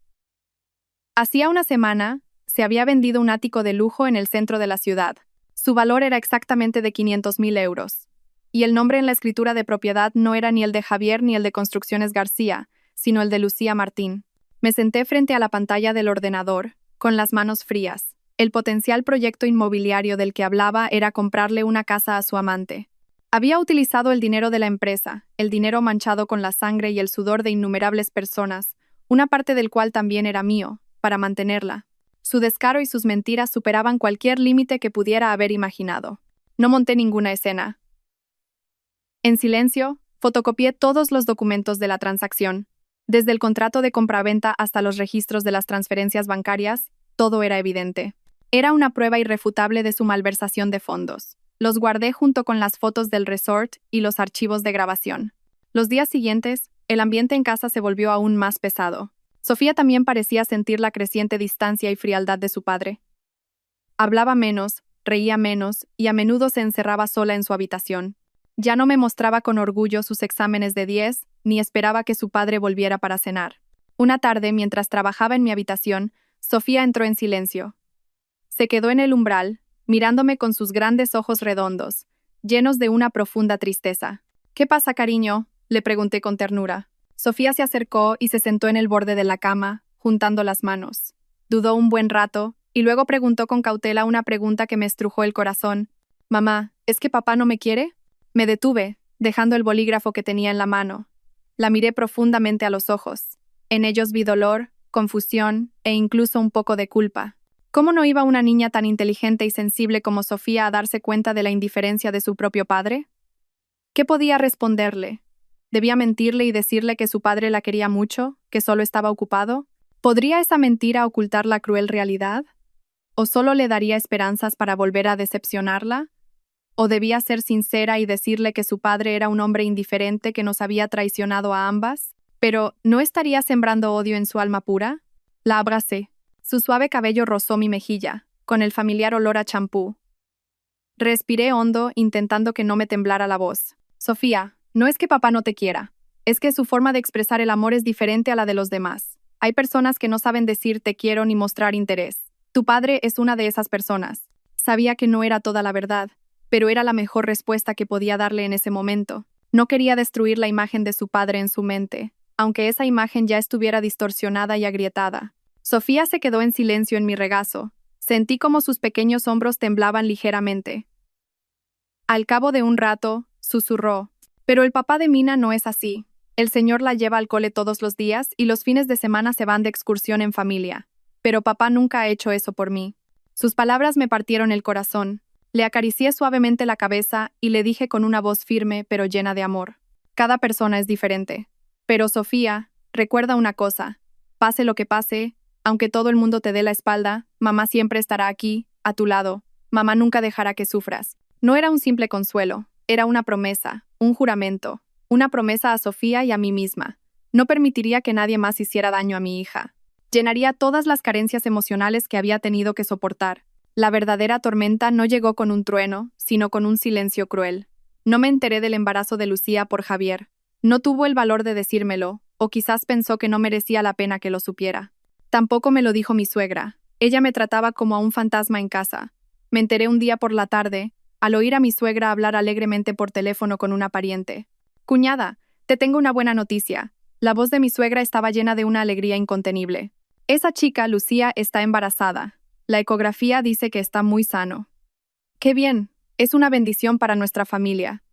Hacía una semana, se había vendido un ático de lujo en el centro de la ciudad. Su valor era exactamente de 500.000 euros. Y el nombre en la escritura de propiedad no era ni el de Javier ni el de Construcciones García, sino el de Lucía Martín. Me senté frente a la pantalla del ordenador, con las manos frías. El potencial proyecto inmobiliario del que hablaba era comprarle una casa a su amante. Había utilizado el dinero de la empresa, el dinero manchado con la sangre y el sudor de innumerables personas, una parte del cual también era mío, para mantenerla. Su descaro y sus mentiras superaban cualquier límite que pudiera haber imaginado. No monté ninguna escena. En silencio, fotocopié todos los documentos de la transacción. Desde el contrato de compraventa hasta los registros de las transferencias bancarias, todo era evidente. Era una prueba irrefutable de su malversación de fondos. Los guardé junto con las fotos del resort y los archivos de grabación. Los días siguientes, el ambiente en casa se volvió aún más pesado. Sofía también parecía sentir la creciente distancia y frialdad de su padre. Hablaba menos, reía menos y a menudo se encerraba sola en su habitación. Ya no me mostraba con orgullo sus exámenes de 10, ni esperaba que su padre volviera para cenar. Una tarde, mientras trabajaba en mi habitación, Sofía entró en silencio. Se quedó en el umbral, mirándome con sus grandes ojos redondos, llenos de una profunda tristeza. «¿Qué pasa, cariño?», le pregunté con ternura. Sofía se acercó y se sentó en el borde de la cama, juntando las manos. Dudó un buen rato, y luego preguntó con cautela una pregunta que me estrujó el corazón. «Mamá, ¿es que papá no me quiere?». Me detuve, dejando el bolígrafo que tenía en la mano. La miré profundamente a los ojos. En ellos vi dolor, confusión e incluso un poco de culpa. ¿Cómo no iba una niña tan inteligente y sensible como Sofía a darse cuenta de la indiferencia de su propio padre? ¿Qué podía responderle? ¿Debía mentirle y decirle que su padre la quería mucho, que solo estaba ocupado? ¿Podría esa mentira ocultar la cruel realidad? ¿O solo le daría esperanzas para volver a decepcionarla? ¿O debía ser sincera y decirle que su padre era un hombre indiferente que nos había traicionado a ambas? Pero, ¿no estaría sembrando odio en su alma pura? La abracé. Su suave cabello rozó mi mejilla, con el familiar olor a champú. Respiré hondo, intentando que no me temblara la voz. «Sofía, no es que papá no te quiera. Es que su forma de expresar el amor es diferente a la de los demás. Hay personas que no saben decir te quiero ni mostrar interés. Tu padre es una de esas personas». Sabía que no era toda la verdad, pero era la mejor respuesta que podía darle en ese momento. No quería destruir la imagen de su padre en su mente, aunque esa imagen ya estuviera distorsionada y agrietada. Sofía se quedó en silencio en mi regazo. Sentí como sus pequeños hombros temblaban ligeramente. Al cabo de un rato, susurró: «Pero el papá de Mina no es así. El señor la lleva al cole todos los días y los fines de semana se van de excursión en familia. Pero papá nunca ha hecho eso por mí». Sus palabras me partieron el corazón. Le acaricié suavemente la cabeza y le dije con una voz firme pero llena de amor: «Cada persona es diferente. Pero Sofía, recuerda una cosa. Pase lo que pase, aunque todo el mundo te dé la espalda, mamá siempre estará aquí, a tu lado. Mamá nunca dejará que sufras». No era un simple consuelo, era una promesa, un juramento, una promesa a Sofía y a mí misma. No permitiría que nadie más hiciera daño a mi hija. Llenaría todas las carencias emocionales que había tenido que soportar. La verdadera tormenta no llegó con un trueno, sino con un silencio cruel. No me enteré del embarazo de Lucía por Javier. No tuvo el valor de decírmelo, o quizás pensó que no merecía la pena que lo supiera. Tampoco me lo dijo mi suegra. Ella me trataba como a un fantasma en casa. Me enteré un día por la tarde, al oír a mi suegra hablar alegremente por teléfono con una pariente. Cuñada, te tengo una buena noticia. La voz de mi suegra estaba llena de una alegría incontenible. Esa chica, Lucía, está embarazada. La ecografía dice que está muy sano. ¡Qué bien! Es una bendición para nuestra familia.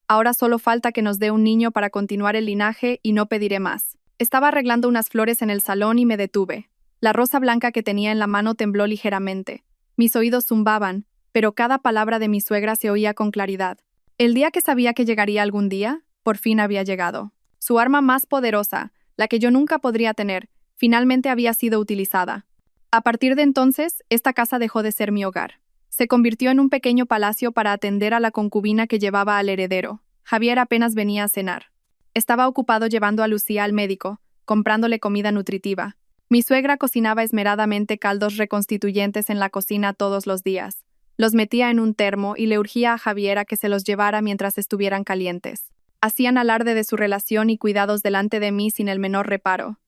Ahora solo falta que nos dé un niño para continuar el linaje y no pediré más. Estaba arreglando unas flores en el salón y me detuve. La rosa blanca que tenía en la mano tembló ligeramente. Mis oídos zumbaban, pero cada palabra de mi suegra se oía con claridad. El día que sabía que llegaría algún día, por fin había llegado. Su arma más poderosa, la que yo nunca podría tener, finalmente había sido utilizada. A partir de entonces, esta casa dejó de ser mi hogar. Se convirtió en un pequeño palacio para atender a la concubina que llevaba al heredero. Javier apenas venía a cenar. Estaba ocupado llevando a Lucía al médico, comprándole comida nutritiva. Mi suegra cocinaba esmeradamente caldos reconstituyentes en la cocina todos los días. Los metía en un termo y le urgía a Javier a que se los llevara mientras estuvieran calientes. Hacían alarde de su relación y cuidados delante de mí sin el menor reparo.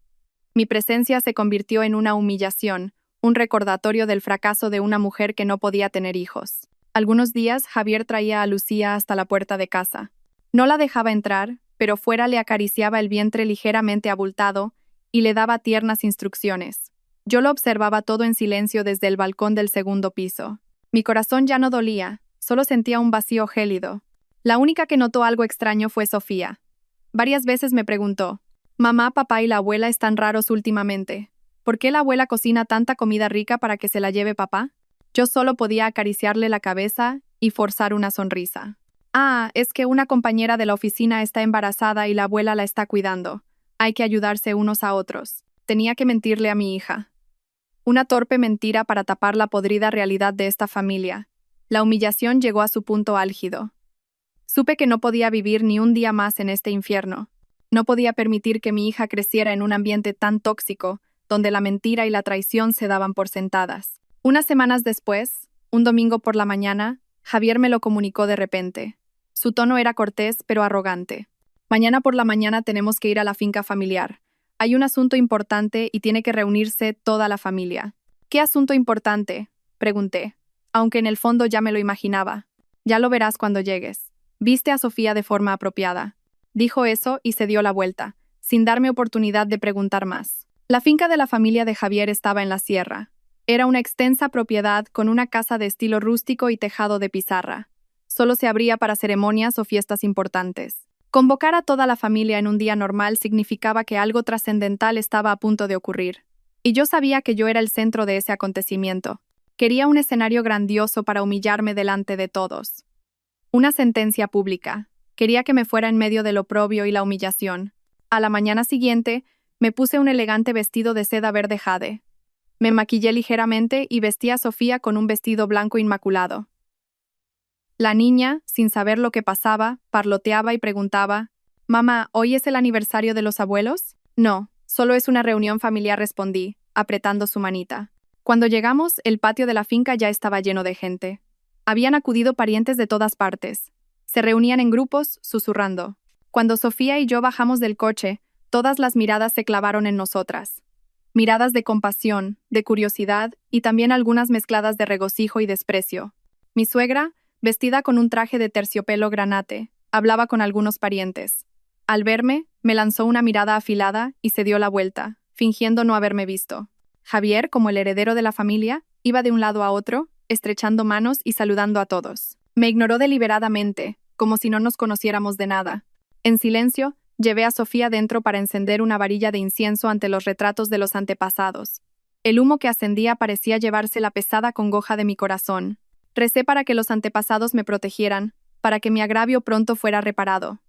Mi presencia se convirtió en una humillación, un recordatorio del fracaso de una mujer que no podía tener hijos. Algunos días Javier traía a Lucía hasta la puerta de casa. No la dejaba entrar, pero fuera le acariciaba el vientre ligeramente abultado y le daba tiernas instrucciones. Yo lo observaba todo en silencio desde el balcón del segundo piso. Mi corazón ya no dolía, solo sentía un vacío gélido. La única que notó algo extraño fue Sofía. Varias veces me preguntó: «Mamá, papá y la abuela están raros últimamente. ¿Por qué la abuela cocina tanta comida rica para que se la lleve papá?». Yo solo podía acariciarle la cabeza y forzar una sonrisa. «Ah, es que una compañera de la oficina está embarazada y la abuela la está cuidando. Hay que ayudarse unos a otros». Tenía que mentirle a mi hija. Una torpe mentira para tapar la podrida realidad de esta familia. La humillación llegó a su punto álgido. Supe que no podía vivir ni un día más en este infierno. No podía permitir que mi hija creciera en un ambiente tan tóxico, donde la mentira y la traición se daban por sentadas. Unas semanas después, un domingo por la mañana, Javier me lo comunicó de repente. Su tono era cortés pero arrogante. «Mañana por la mañana tenemos que ir a la finca familiar. Hay un asunto importante y tiene que reunirse toda la familia». «¿Qué asunto importante?», pregunté, aunque en el fondo ya me lo imaginaba. «Ya lo verás cuando llegues. Viste a Sofía de forma apropiada». Dijo eso y se dio la vuelta, sin darme oportunidad de preguntar más. La finca de la familia de Javier estaba en la sierra. Era una extensa propiedad con una casa de estilo rústico y tejado de pizarra. Solo se abría para ceremonias o fiestas importantes. Convocar a toda la familia en un día normal significaba que algo trascendental estaba a punto de ocurrir. Y yo sabía que yo era el centro de ese acontecimiento. Quería un escenario grandioso para humillarme delante de todos. Una sentencia pública. Quería que me fuera en medio del oprobio y la humillación. A la mañana siguiente, me puse un elegante vestido de seda verde jade. Me maquillé ligeramente y vestí a Sofía con un vestido blanco inmaculado. La niña, sin saber lo que pasaba, parloteaba y preguntaba: «Mamá, ¿hoy es el aniversario de los abuelos?». «No, solo es una reunión familiar», respondí, apretando su manita. Cuando llegamos, el patio de la finca ya estaba lleno de gente. Habían acudido parientes de todas partes. Se reunían en grupos, susurrando. Cuando Sofía y yo bajamos del coche, todas las miradas se clavaron en nosotras. Miradas de compasión, de curiosidad y también algunas mezcladas de regocijo y desprecio. Mi suegra, vestida con un traje de terciopelo granate, hablaba con algunos parientes. Al verme, me lanzó una mirada afilada y se dio la vuelta, fingiendo no haberme visto. Javier, como el heredero de la familia, iba de un lado a otro, estrechando manos y saludando a todos. Me ignoró deliberadamente, como si no nos conociéramos de nada. En silencio, llevé a Sofía dentro para encender una varilla de incienso ante los retratos de los antepasados. El humo que ascendía parecía llevarse la pesada congoja de mi corazón. Recé para que los antepasados me protegieran, para que mi agravio pronto fuera reparado.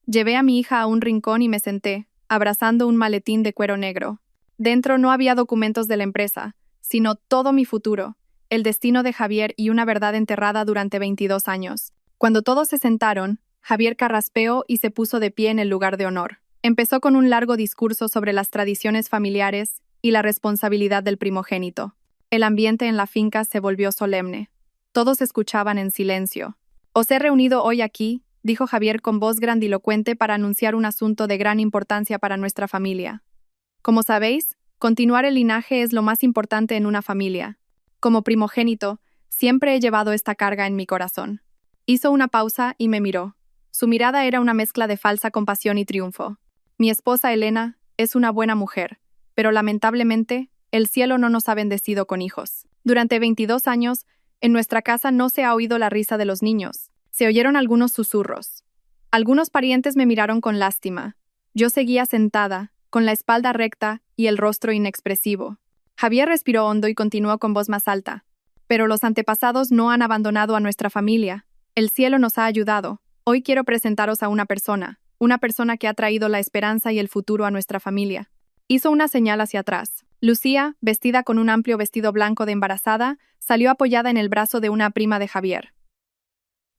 Llevé a mi hija a un rincón y me senté, abrazando un maletín de cuero negro. Dentro no había documentos de la empresa, sino todo mi futuro, el destino de Javier y una verdad enterrada durante 22 años. Cuando todos se sentaron, Javier carraspeó y se puso de pie en el lugar de honor. Empezó con un largo discurso sobre las tradiciones familiares y la responsabilidad del primogénito. El ambiente en la finca se volvió solemne. Todos escuchaban en silencio. «Os he reunido hoy aquí», dijo Javier con voz grandilocuente, «para anunciar un asunto de gran importancia para nuestra familia. Como sabéis, Continuar el linaje es lo más importante en una familia. Como primogénito, siempre he llevado esta carga en mi corazón. Hizo una pausa y me miró. Su mirada era una mezcla de falsa compasión y triunfo. Mi esposa Elena es una buena mujer, pero lamentablemente, el cielo no nos ha bendecido con hijos. Durante 22 años, en nuestra casa no se ha oído la risa de los niños. Se oyeron algunos susurros. Algunos parientes me miraron con lástima. Yo seguía sentada, con la espalda recta y el rostro inexpresivo. Javier respiró hondo y continuó con voz más alta. Pero los antepasados no han abandonado a nuestra familia. El cielo nos ha ayudado. Hoy quiero presentaros a una persona que ha traído la esperanza y el futuro a nuestra familia. Hizo una señal hacia atrás. Lucía, vestida con un amplio vestido blanco de embarazada, salió apoyada en el brazo de una prima de Javier.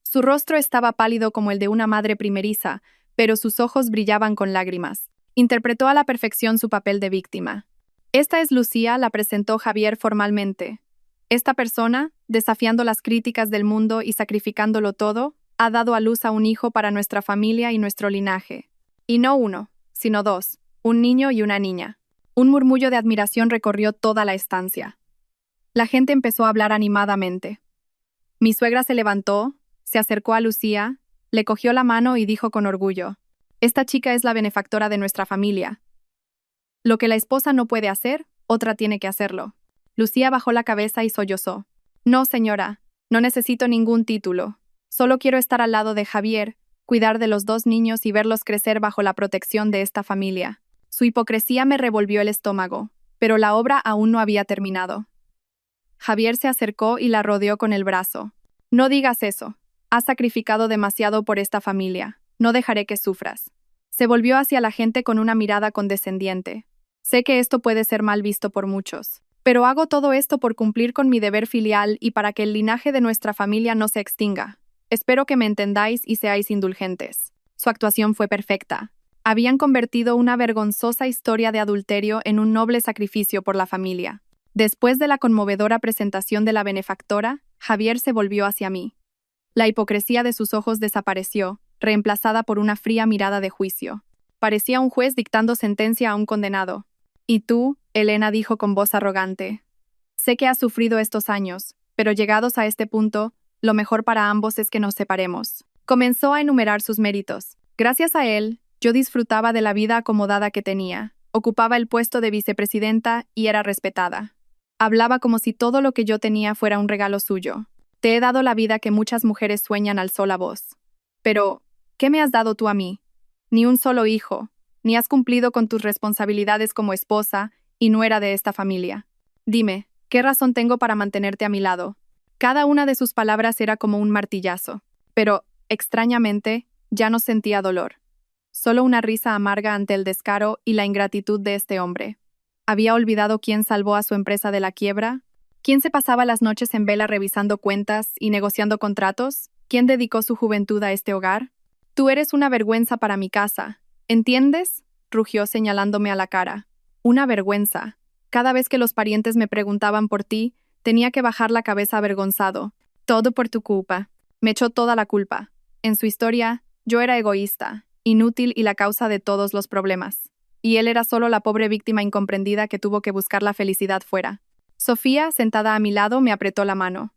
Su rostro estaba pálido como el de una madre primeriza, pero sus ojos brillaban con lágrimas. Interpretó a la perfección su papel de víctima. Esta es Lucía, la presentó Javier formalmente. Esta persona, desafiando las críticas del mundo y sacrificándolo todo, ha dado a luz a un hijo para nuestra familia y nuestro linaje. Y no uno, sino dos, un niño y una niña. Un murmullo de admiración recorrió toda la estancia. La gente empezó a hablar animadamente. Mi suegra se levantó, se acercó a Lucía, le cogió la mano y dijo con orgullo: «Esta chica es la benefactora de nuestra familia. Lo que la esposa no puede hacer, otra tiene que hacerlo». Lucía bajó la cabeza y sollozó. «No, señora, no necesito ningún título. Solo quiero estar al lado de Javier, cuidar de los dos niños y verlos crecer bajo la protección de esta familia». Su hipocresía me revolvió el estómago, pero la obra aún no había terminado. Javier se acercó y la rodeó con el brazo. «No digas eso. Has sacrificado demasiado por esta familia. No dejaré que sufras». Se volvió hacia la gente con una mirada condescendiente. «Sé que esto puede ser mal visto por muchos, pero hago todo esto por cumplir con mi deber filial y para que el linaje de nuestra familia no se extinga. Espero que me entendáis y seáis indulgentes». Su actuación fue perfecta. Habían convertido una vergonzosa historia de adulterio en un noble sacrificio por la familia. Después de la conmovedora presentación de la benefactora, Javier se volvió hacia mí. La hipocresía de sus ojos desapareció, reemplazada por una fría mirada de juicio. Parecía un juez dictando sentencia a un condenado. «Y tú», Elena dijo con voz arrogante, «sé que has sufrido estos años, pero llegados a este punto, lo mejor para ambos es que nos separemos». Comenzó a enumerar sus méritos. Gracias a él, yo disfrutaba de la vida acomodada que tenía. Ocupaba el puesto de vicepresidenta y era respetada. Hablaba como si todo lo que yo tenía fuera un regalo suyo. «Te he dado la vida que muchas mujeres sueñan», alzó la voz. «Pero, ¿qué me has dado tú a mí? Ni un solo hijo, ni has cumplido con tus responsabilidades como esposa y nuera de esta familia. Dime, ¿qué razón tengo para mantenerte a mi lado?» Cada una de sus palabras era como un martillazo. Pero, extrañamente, ya no sentía dolor. Solo una risa amarga ante el descaro y la ingratitud de este hombre. ¿Había olvidado quién salvó a su empresa de la quiebra? ¿Quién se pasaba las noches en vela revisando cuentas y negociando contratos? ¿Quién dedicó su juventud a este hogar? «Tú eres una vergüenza para mi casa. ¿Entiendes?», rugió señalándome a la cara. «Una vergüenza. Cada vez que los parientes me preguntaban por ti, tenía que bajar la cabeza avergonzado. Todo por tu culpa». Me echó toda la culpa. En su historia, yo era egoísta, inútil y la causa de todos los problemas. Y él era solo la pobre víctima incomprendida que tuvo que buscar la felicidad fuera. Sofía, sentada a mi lado, me apretó la mano.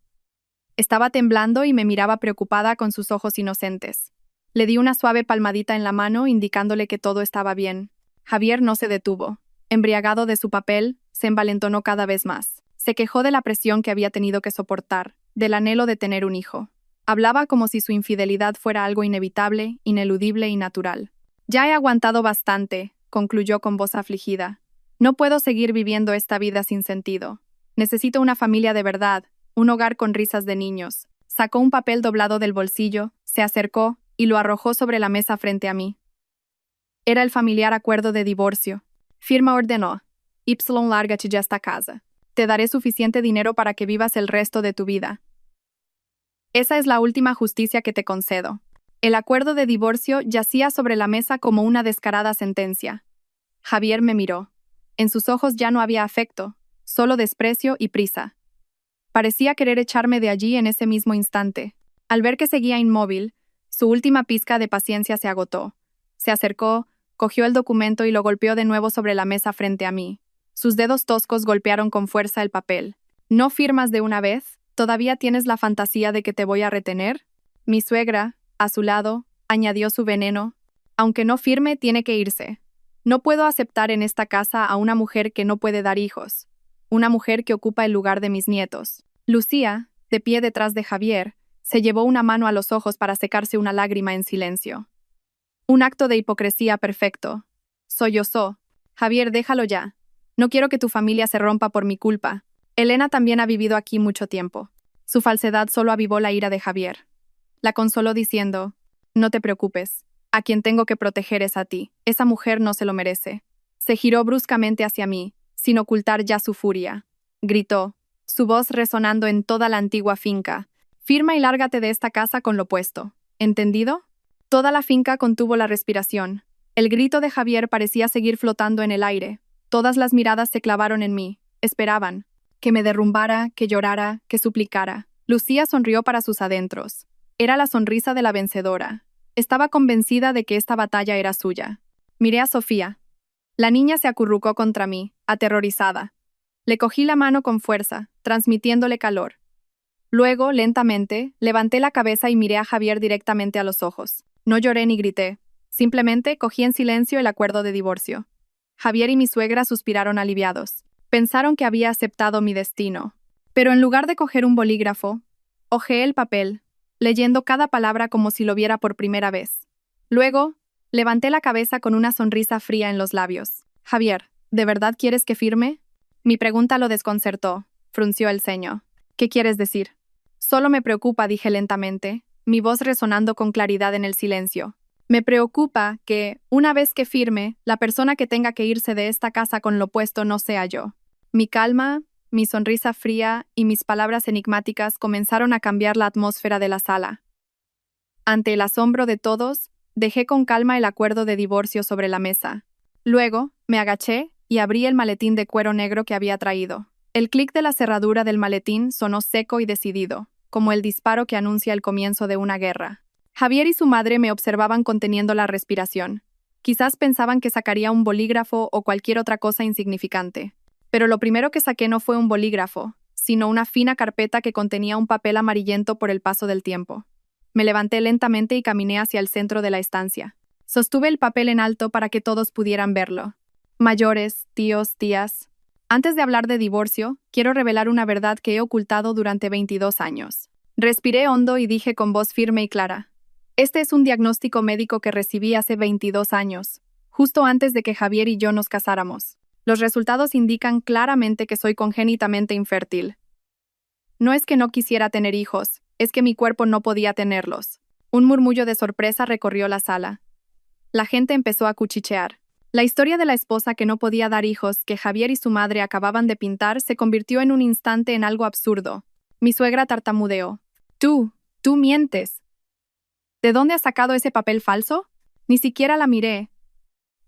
Estaba temblando y me miraba preocupada con sus ojos inocentes. Le di una suave palmadita en la mano, indicándole que todo estaba bien. Javier no se detuvo. Embriagado de su papel, se envalentonó cada vez más. Se quejó de la presión que había tenido que soportar, del anhelo de tener un hijo. Hablaba como si su infidelidad fuera algo inevitable, ineludible y natural. «Ya he aguantado bastante», concluyó con voz afligida. «No puedo seguir viviendo esta vida sin sentido. Necesito una familia de verdad, un hogar con risas de niños». Sacó un papel doblado del bolsillo, se acercó y lo arrojó sobre la mesa frente a mí. Era el familiar acuerdo de divorcio. Firma ordenó: «Y lárgate de esta casa. Te daré suficiente dinero para que vivas el resto de tu vida. Esa es la última justicia que te concedo». El acuerdo de divorcio yacía sobre la mesa como una descarada sentencia. Javier me miró. En sus ojos ya no había afecto, solo desprecio y prisa. Parecía querer echarme de allí en ese mismo instante. Al ver que seguía inmóvil, su última pizca de paciencia se agotó. Se acercó, cogió el documento y lo golpeó de nuevo sobre la mesa frente a mí. Sus dedos toscos golpearon con fuerza el papel. ¿No firmas de una vez? ¿Todavía tienes la fantasía de que te voy a retener? Mi suegra, a su lado, añadió su veneno. Aunque no firme, tiene que irse. No puedo aceptar en esta casa a una mujer que no puede dar hijos. Una mujer que ocupa el lugar de mis nietos. Lucía, de pie detrás de Javier, se llevó una mano a los ojos para secarse una lágrima en silencio. Un acto de hipocresía perfecto. Sollozó. Javier, déjalo ya. No quiero que tu familia se rompa por mi culpa. Elena también ha vivido aquí mucho tiempo. Su falsedad solo avivó la ira de Javier. La consoló diciendo, no te preocupes. A quien tengo que proteger es a ti. Esa mujer no se lo merece. Se giró bruscamente hacia mí, sin ocultar ya su furia. Gritó, su voz resonando en toda la antigua finca. Firma y lárgate de esta casa con lo puesto. ¿Entendido? Toda la finca contuvo la respiración. El grito de Javier parecía seguir flotando en el aire. Todas las miradas se clavaron en mí. Esperaban. Que me derrumbara, que llorara, que suplicara. Lucía sonrió para sus adentros. Era la sonrisa de la vencedora. Estaba convencida de que esta batalla era suya. Miré a Sofía. La niña se acurrucó contra mí, aterrorizada. Le cogí la mano con fuerza, transmitiéndole calor. Luego, lentamente, levanté la cabeza y miré a Javier directamente a los ojos. No lloré ni grité. Simplemente cogí en silencio el acuerdo de divorcio. Javier y mi suegra suspiraron aliviados. Pensaron que había aceptado mi destino. Pero en lugar de coger un bolígrafo, hojeé el papel, leyendo cada palabra como si lo viera por primera vez. Luego, levanté la cabeza con una sonrisa fría en los labios. Javier, ¿de verdad quieres que firme? Mi pregunta lo desconcertó. Frunció el ceño. ¿Qué quieres decir? Solo me preocupa, dije lentamente, mi voz resonando con claridad en el silencio. Me preocupa que, una vez que firme, la persona que tenga que irse de esta casa con lo puesto no sea yo. Mi calma, mi sonrisa fría y mis palabras enigmáticas comenzaron a cambiar la atmósfera de la sala. Ante el asombro de todos, dejé con calma el acuerdo de divorcio sobre la mesa. Luego, me agaché y abrí el maletín de cuero negro que había traído. El clic de la cerradura del maletín sonó seco y decidido, como el disparo que anuncia el comienzo de una guerra. Javier y su madre me observaban conteniendo la respiración. Quizás pensaban que sacaría un bolígrafo o cualquier otra cosa insignificante. Pero lo primero que saqué no fue un bolígrafo, sino una fina carpeta que contenía un papel amarillento por el paso del tiempo. Me levanté lentamente y caminé hacia el centro de la estancia. Sostuve el papel en alto para que todos pudieran verlo. Mayores, tíos, tías. Antes de hablar de divorcio, quiero revelar una verdad que he ocultado durante 22 años. Respiré hondo y dije con voz firme y clara. Este es un diagnóstico médico que recibí hace 22 años, justo antes de que Javier y yo nos casáramos. Los resultados indican claramente que soy congénitamente infértil. No es que no quisiera tener hijos, es que mi cuerpo no podía tenerlos. Un murmullo de sorpresa recorrió la sala. La gente empezó a cuchichear. La historia de la esposa que no podía dar hijos que Javier y su madre acababan de pintar se convirtió en un instante en algo absurdo. Mi suegra tartamudeó. Tú mientes. ¿De dónde has sacado ese papel falso? Ni siquiera la miré.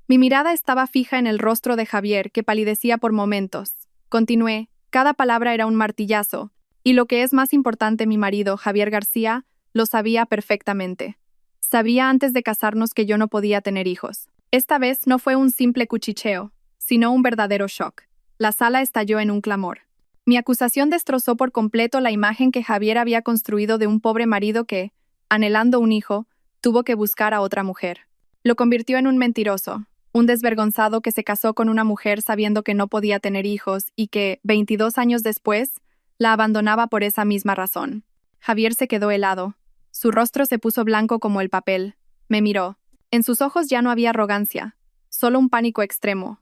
Mi mirada estaba fija en el rostro de Javier, que palidecía por momentos. Continué, cada palabra era un martillazo, y lo que es más importante, mi marido, Javier García, lo sabía perfectamente. Sabía antes de casarnos que yo no podía tener hijos. Esta vez no fue un simple cuchicheo, sino un verdadero shock. La sala estalló en un clamor. Mi acusación destrozó por completo la imagen que Javier había construido de un pobre marido que, anhelando un hijo, tuvo que buscar a otra mujer. Lo convirtió en un mentiroso, un desvergonzado que se casó con una mujer sabiendo que no podía tener hijos y que, 22 años después, la abandonaba por esa misma razón. Javier se quedó helado. Su rostro se puso blanco como el papel. Me miró. En sus ojos ya no había arrogancia, solo un pánico extremo.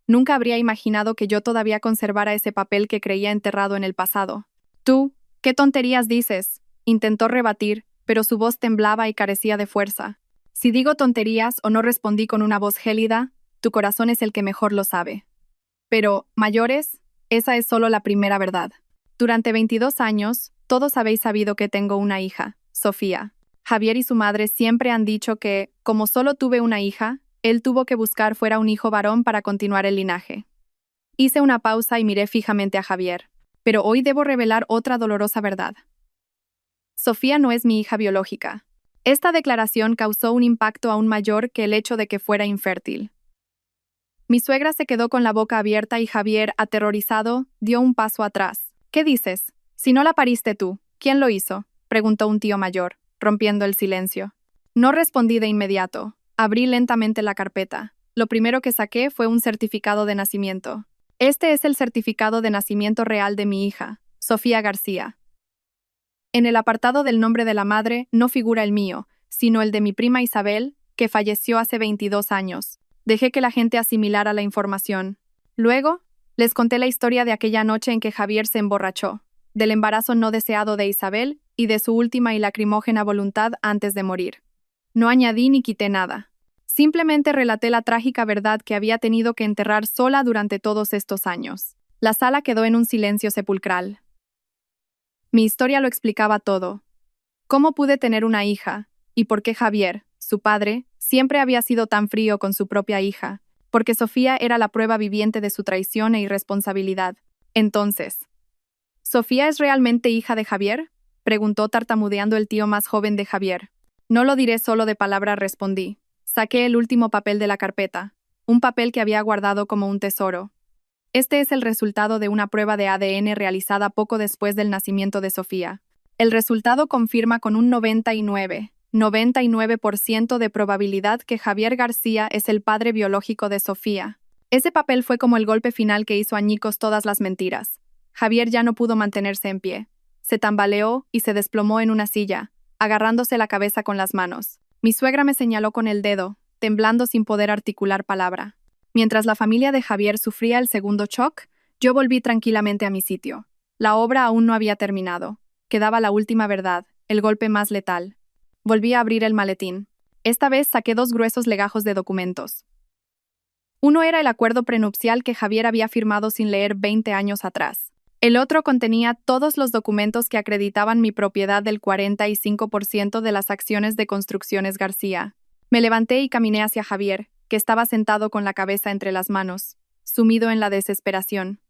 Nunca habría imaginado que yo todavía conservara ese papel que creía enterrado en el pasado. Tú, ¿qué tonterías dices? Intentó rebatir, pero su voz temblaba y carecía de fuerza. Si digo tonterías o no respondí con una voz gélida, tu corazón es el que mejor lo sabe. Pero, mayores, esa es solo la primera verdad. Durante 22 años, todos habéis sabido que tengo una hija, Sofía. Javier y su madre siempre han dicho que, como solo tuve una hija, él tuvo que buscar fuera un hijo varón para continuar el linaje. Hice una pausa y miré fijamente a Javier, pero hoy debo revelar otra dolorosa verdad. Sofía no es mi hija biológica. Esta declaración causó un impacto aún mayor que el hecho de que fuera infértil. Mi suegra se quedó con la boca abierta y Javier, aterrorizado, dio un paso atrás. ¿Qué dices? Si no la pariste tú, ¿quién lo hizo?, preguntó un tío mayor, rompiendo el silencio. No respondí de inmediato. Abrí lentamente la carpeta. Lo primero que saqué fue un certificado de nacimiento. Este es el certificado de nacimiento real de mi hija, Sofía García. En el apartado del nombre de la madre no figura el mío, sino el de mi prima Isabel, que falleció hace 22 años. Dejé que la gente asimilara la información. Luego, les conté la historia de aquella noche en que Javier se emborrachó, del embarazo no deseado de Isabel y de su última y lacrimógena voluntad antes de morir. No añadí ni quité nada. Simplemente relaté la trágica verdad que había tenido que enterrar sola durante todos estos años. La sala quedó en un silencio sepulcral. Mi historia lo explicaba todo. ¿Cómo pude tener una hija? ¿Y por qué Javier, su padre, siempre había sido tan frío con su propia hija? Porque Sofía era la prueba viviente de su traición e irresponsabilidad. Entonces, ¿Sofía es realmente hija de Javier?, preguntó tartamudeando el tío más joven de Javier. No lo diré solo de palabra, respondí. Saqué el último papel de la carpeta, un papel que había guardado como un tesoro. Este es el resultado de una prueba de ADN realizada poco después del nacimiento de Sofía. El resultado confirma con un 99% de probabilidad que Javier García es el padre biológico de Sofía. Ese papel fue como el golpe final que hizo añicos todas las mentiras. Javier ya no pudo mantenerse en pie. Se tambaleó y se desplomó en una silla, agarrándose la cabeza con las manos. Mi suegra me señaló con el dedo, temblando sin poder articular palabra. Mientras la familia de Javier sufría el segundo shock, yo volví tranquilamente a mi sitio. La obra aún no había terminado. Quedaba la última verdad, el golpe más letal. Volví a abrir el maletín. Esta vez saqué 2 gruesos legajos de documentos. Uno era el acuerdo prenupcial que Javier había firmado sin leer 20 años atrás. El otro contenía todos los documentos que acreditaban mi propiedad del 45% de las acciones de Construcciones García. Me levanté y caminé hacia Javier, que estaba sentado con la cabeza entre las manos, sumido en la desesperación.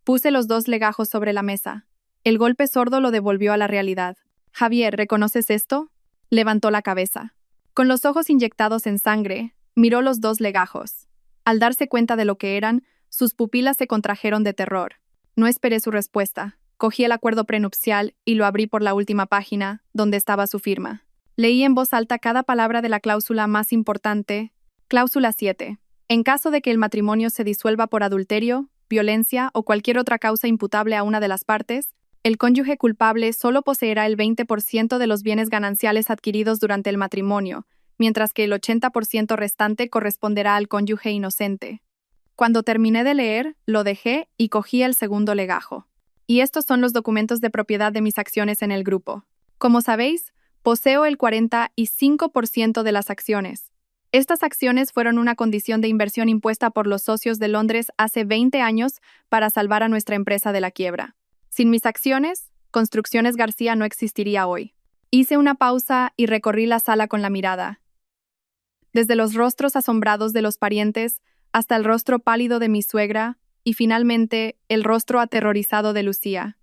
Puse los 2 legajos sobre la mesa. El golpe sordo lo devolvió a la realidad. «Javier, ¿reconoces esto?», levantó la cabeza. Con los ojos inyectados en sangre, miró los 2 legajos. Al darse cuenta de lo que eran, sus pupilas se contrajeron de terror. No esperé su respuesta. Cogí el acuerdo prenupcial y lo abrí por la última página, donde estaba su firma. Leí en voz alta cada palabra de la cláusula más importante. Cláusula 7. En caso de que el matrimonio se disuelva por adulterio, violencia o cualquier otra causa imputable a una de las partes, el cónyuge culpable solo poseerá el 20% de los bienes gananciales adquiridos durante el matrimonio, mientras que el 80% restante corresponderá al cónyuge inocente. Cuando terminé de leer, lo dejé y cogí el segundo legajo. Y estos son los documentos de propiedad de mis acciones en el grupo. Como sabéis, poseo el 45% de las acciones. Estas acciones fueron una condición de inversión impuesta por los socios de Londres hace 20 años para salvar a nuestra empresa de la quiebra. Sin mis acciones, Construcciones García no existiría hoy. Hice una pausa y recorrí la sala con la mirada. Desde los rostros asombrados de los parientes hasta el rostro pálido de mi suegra y finalmente el rostro aterrorizado de Lucía.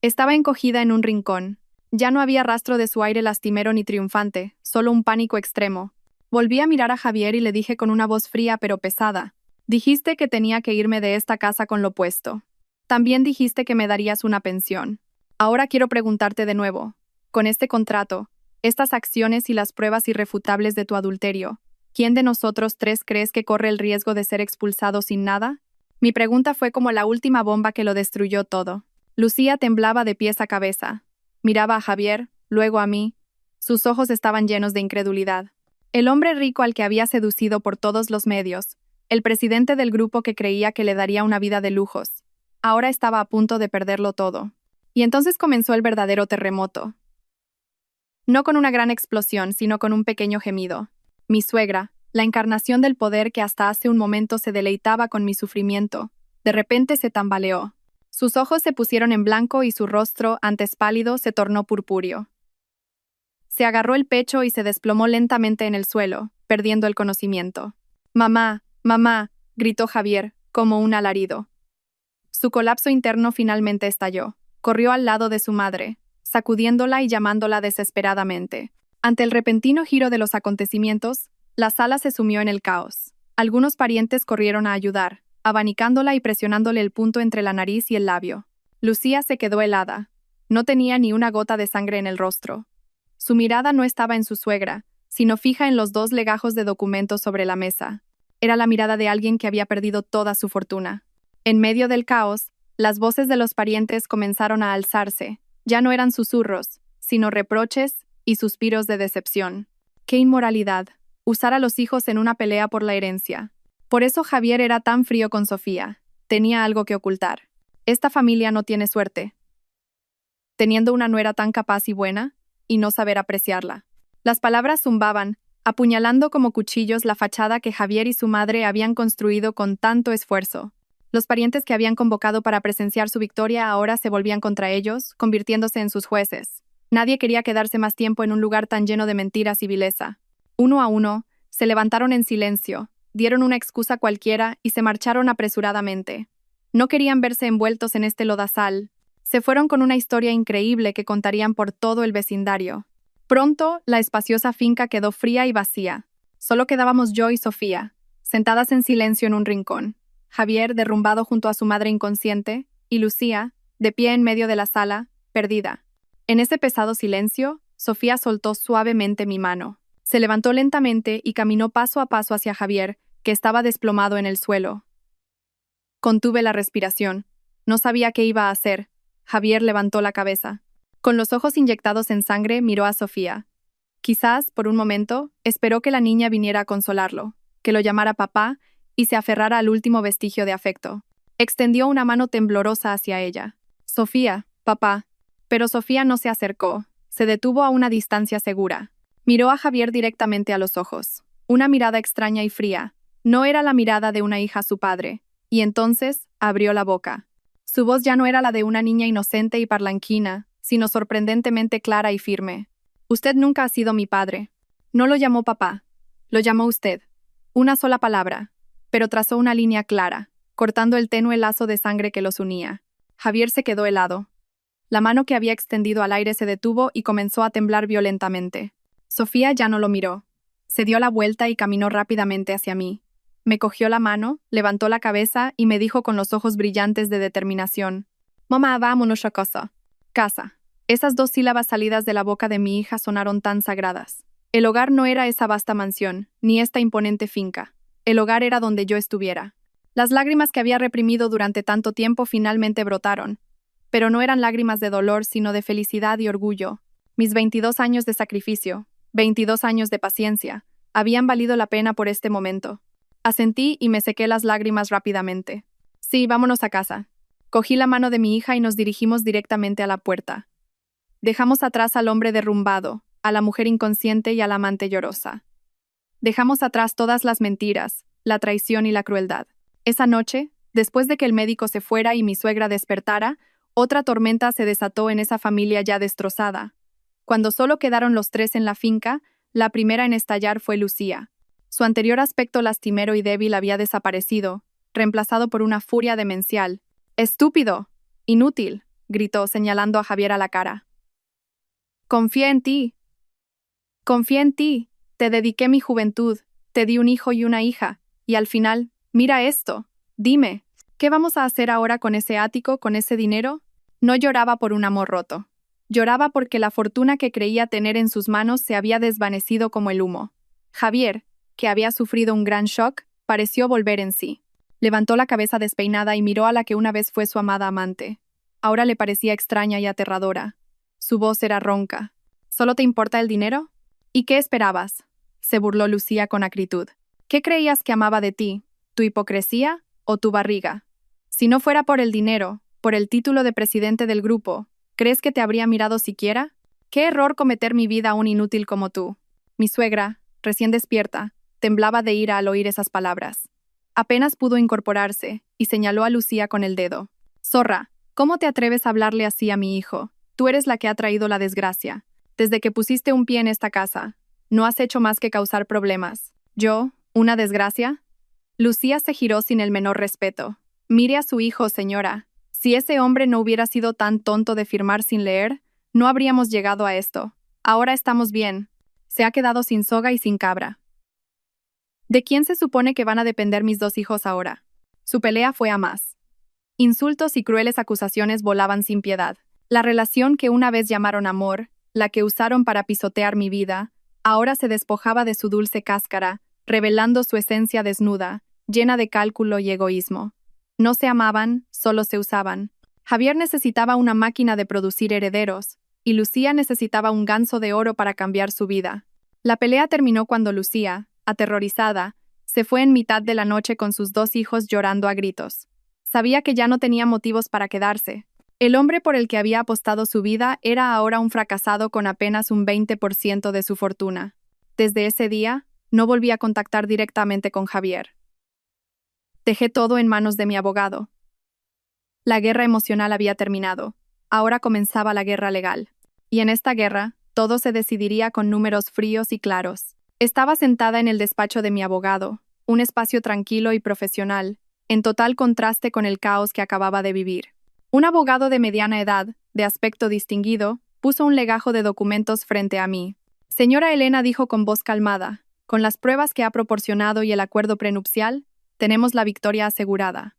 Estaba encogida en un rincón. Ya no había rastro de su aire lastimero ni triunfante, solo un pánico extremo. Volví a mirar a Javier y le dije con una voz fría pero pesada: «Dijiste que tenía que irme de esta casa con lo puesto. También dijiste que me darías una pensión. Ahora quiero preguntarte de nuevo, con este contrato, estas acciones y las pruebas irrefutables de tu adulterio, ¿quién de nosotros 3 crees que corre el riesgo de ser expulsado sin nada?». Mi pregunta fue como la última bomba que lo destruyó todo. Lucía temblaba de pies a cabeza. Miraba a Javier, luego a mí. Sus ojos estaban llenos de incredulidad. El hombre rico al que había seducido por todos los medios, el presidente del grupo que creía que le daría una vida de lujos, ahora estaba a punto de perderlo todo. Y entonces comenzó el verdadero terremoto. No con una gran explosión, sino con un pequeño gemido. Mi suegra, la encarnación del poder que hasta hace un momento se deleitaba con mi sufrimiento, de repente se tambaleó. Sus ojos se pusieron en blanco y su rostro, antes pálido, se tornó purpúreo. Se agarró el pecho y se desplomó lentamente en el suelo, perdiendo el conocimiento. «Mamá, mamá», gritó Javier, como un alarido. Su colapso interno finalmente estalló. Corrió al lado de su madre, sacudiéndola y llamándola desesperadamente. Ante el repentino giro de los acontecimientos, la sala se sumió en el caos. Algunos parientes corrieron a ayudar, abanicándola y presionándole el punto entre la nariz y el labio. Lucía se quedó helada. No tenía ni una gota de sangre en el rostro. Su mirada no estaba en su suegra, sino fija en los 2 legajos de documentos sobre la mesa. Era la mirada de alguien que había perdido toda su fortuna. En medio del caos, las voces de los parientes comenzaron a alzarse. Ya no eran susurros, sino reproches y suspiros de decepción. ¡Qué inmoralidad! Usar a los hijos en una pelea por la herencia. Por eso Javier era tan frío con Sofía. Tenía algo que ocultar. Esta familia no tiene suerte, teniendo una nuera tan capaz y buena, y no saber apreciarla. Las palabras zumbaban, apuñalando como cuchillos la fachada que Javier y su madre habían construido con tanto esfuerzo. Los parientes que habían convocado para presenciar su victoria ahora se volvían contra ellos, convirtiéndose en sus jueces. Nadie quería quedarse más tiempo en un lugar tan lleno de mentiras y vileza. Uno a uno, se levantaron en silencio, dieron una excusa cualquiera y se marcharon apresuradamente. No querían verse envueltos en este lodazal. Se fueron con una historia increíble que contarían por todo el vecindario. Pronto, la espaciosa finca quedó fría y vacía. Solo quedábamos yo y Sofía, sentadas en silencio en un rincón. Javier, derrumbado junto a su madre inconsciente, y Lucía, de pie en medio de la sala, perdida. En ese pesado silencio, Sofía soltó suavemente mi mano. Se levantó lentamente y caminó paso a paso hacia Javier, que estaba desplomado en el suelo. Contuve la respiración. No sabía qué iba a hacer. Javier levantó la cabeza. Con los ojos inyectados en sangre, miró a Sofía. Quizás, por un momento, esperó que la niña viniera a consolarlo, que lo llamara papá y se aferrara al último vestigio de afecto. Extendió una mano temblorosa hacia ella. Sofía, papá. Pero Sofía no se acercó. Se detuvo a una distancia segura. Miró a Javier directamente a los ojos. Una mirada extraña y fría. No era la mirada de una hija a su padre. Y entonces abrió la boca. Su voz ya no era la de una niña inocente y parlanchina, sino sorprendentemente clara y firme. Usted nunca ha sido mi padre. No lo llamó papá. Lo llamó usted. Una sola palabra. Pero trazó una línea clara, cortando el tenue lazo de sangre que los unía. Javier se quedó helado. La mano que había extendido al aire se detuvo y comenzó a temblar violentamente. Sofía ya no lo miró. Se dio la vuelta y caminó rápidamente hacia mí. Me cogió la mano, levantó la cabeza y me dijo con los ojos brillantes de determinación: «Mamá, vámonos a casa». Casa. Esas 2 sílabas salidas de la boca de mi hija sonaron tan sagradas. El hogar no era esa vasta mansión, ni esta imponente finca. El hogar era donde yo estuviera. Las lágrimas que había reprimido durante tanto tiempo finalmente brotaron. Pero no eran lágrimas de dolor, sino de felicidad y orgullo. Mis 22 años de sacrificio, 22 años de paciencia, habían valido la pena por este momento. Asentí y me sequé las lágrimas rápidamente. Sí, vámonos a casa. Cogí la mano de mi hija y nos dirigimos directamente a la puerta. Dejamos atrás al hombre derrumbado, a la mujer inconsciente y a la amante llorosa. Dejamos atrás todas las mentiras, la traición y la crueldad. Esa noche, después de que el médico se fuera y mi suegra despertara, otra tormenta se desató en esa familia ya destrozada. Cuando solo quedaron los 3 en la finca, la primera en estallar fue Lucía. Su anterior aspecto lastimero y débil había desaparecido, reemplazado por una furia demencial. «¡Estúpido! ¡Inútil!», gritó, señalando a Javier a la cara. «Confía en ti. Confía en ti. Te dediqué mi juventud, te di un hijo y una hija, y al final, mira esto. Dime, ¿qué vamos a hacer ahora con ese ático, con ese dinero?» No lloraba por un amor roto. Lloraba porque la fortuna que creía tener en sus manos se había desvanecido como el humo. Javier, que había sufrido un gran shock, pareció volver en sí. Levantó la cabeza despeinada y miró a la que una vez fue su amada amante. Ahora le parecía extraña y aterradora. Su voz era ronca. ¿Solo te importa el dinero? ¿Y qué esperabas?, se burló Lucía con acritud. ¿Qué creías que amaba de ti? ¿Tu hipocresía o tu barriga? Si no fuera por el dinero, por el título de presidente del grupo, ¿crees que te habría mirado siquiera? ¡Qué error cometer mi vida a un inútil como tú! Mi suegra, recién despierta, temblaba de ira al oír esas palabras. Apenas pudo incorporarse y señaló a Lucía con el dedo. «Zorra, ¿cómo te atreves a hablarle así a mi hijo? Tú eres la que ha traído la desgracia. Desde que pusiste un pie en esta casa, no has hecho más que causar problemas. ¿Yo, una desgracia?» Lucía se giró sin el menor respeto. «Mire a su hijo, señora. Si ese hombre no hubiera sido tan tonto de firmar sin leer, no habríamos llegado a esto. Ahora estamos bien. Se ha quedado sin soga y sin cabra». ¿De quién se supone que van a depender mis dos hijos ahora? Su pelea fue a más. Insultos y crueles acusaciones volaban sin piedad. La relación que una vez llamaron amor, la que usaron para pisotear mi vida, ahora se despojaba de su dulce cáscara, revelando su esencia desnuda, llena de cálculo y egoísmo. No se amaban, solo se usaban. Javier necesitaba una máquina de producir herederos, y Lucía necesitaba un ganso de oro para cambiar su vida. La pelea terminó cuando Lucía, aterrorizada, se fue en mitad de la noche con sus dos hijos llorando a gritos. Sabía que ya no tenía motivos para quedarse. El hombre por el que había apostado su vida era ahora un fracasado con apenas un 20% de su fortuna. Desde ese día, no volví a contactar directamente con Javier. Dejé todo en manos de mi abogado. La guerra emocional había terminado. Ahora comenzaba la guerra legal. Y en esta guerra, todo se decidiría con números fríos y claros. Estaba sentada en el despacho de mi abogado, un espacio tranquilo y profesional, en total contraste con el caos que acababa de vivir. Un abogado de mediana edad, de aspecto distinguido, puso un legajo de documentos frente a mí. Señora Elena, dijo con voz calmada, con las pruebas que ha proporcionado y el acuerdo prenupcial, tenemos la victoria asegurada.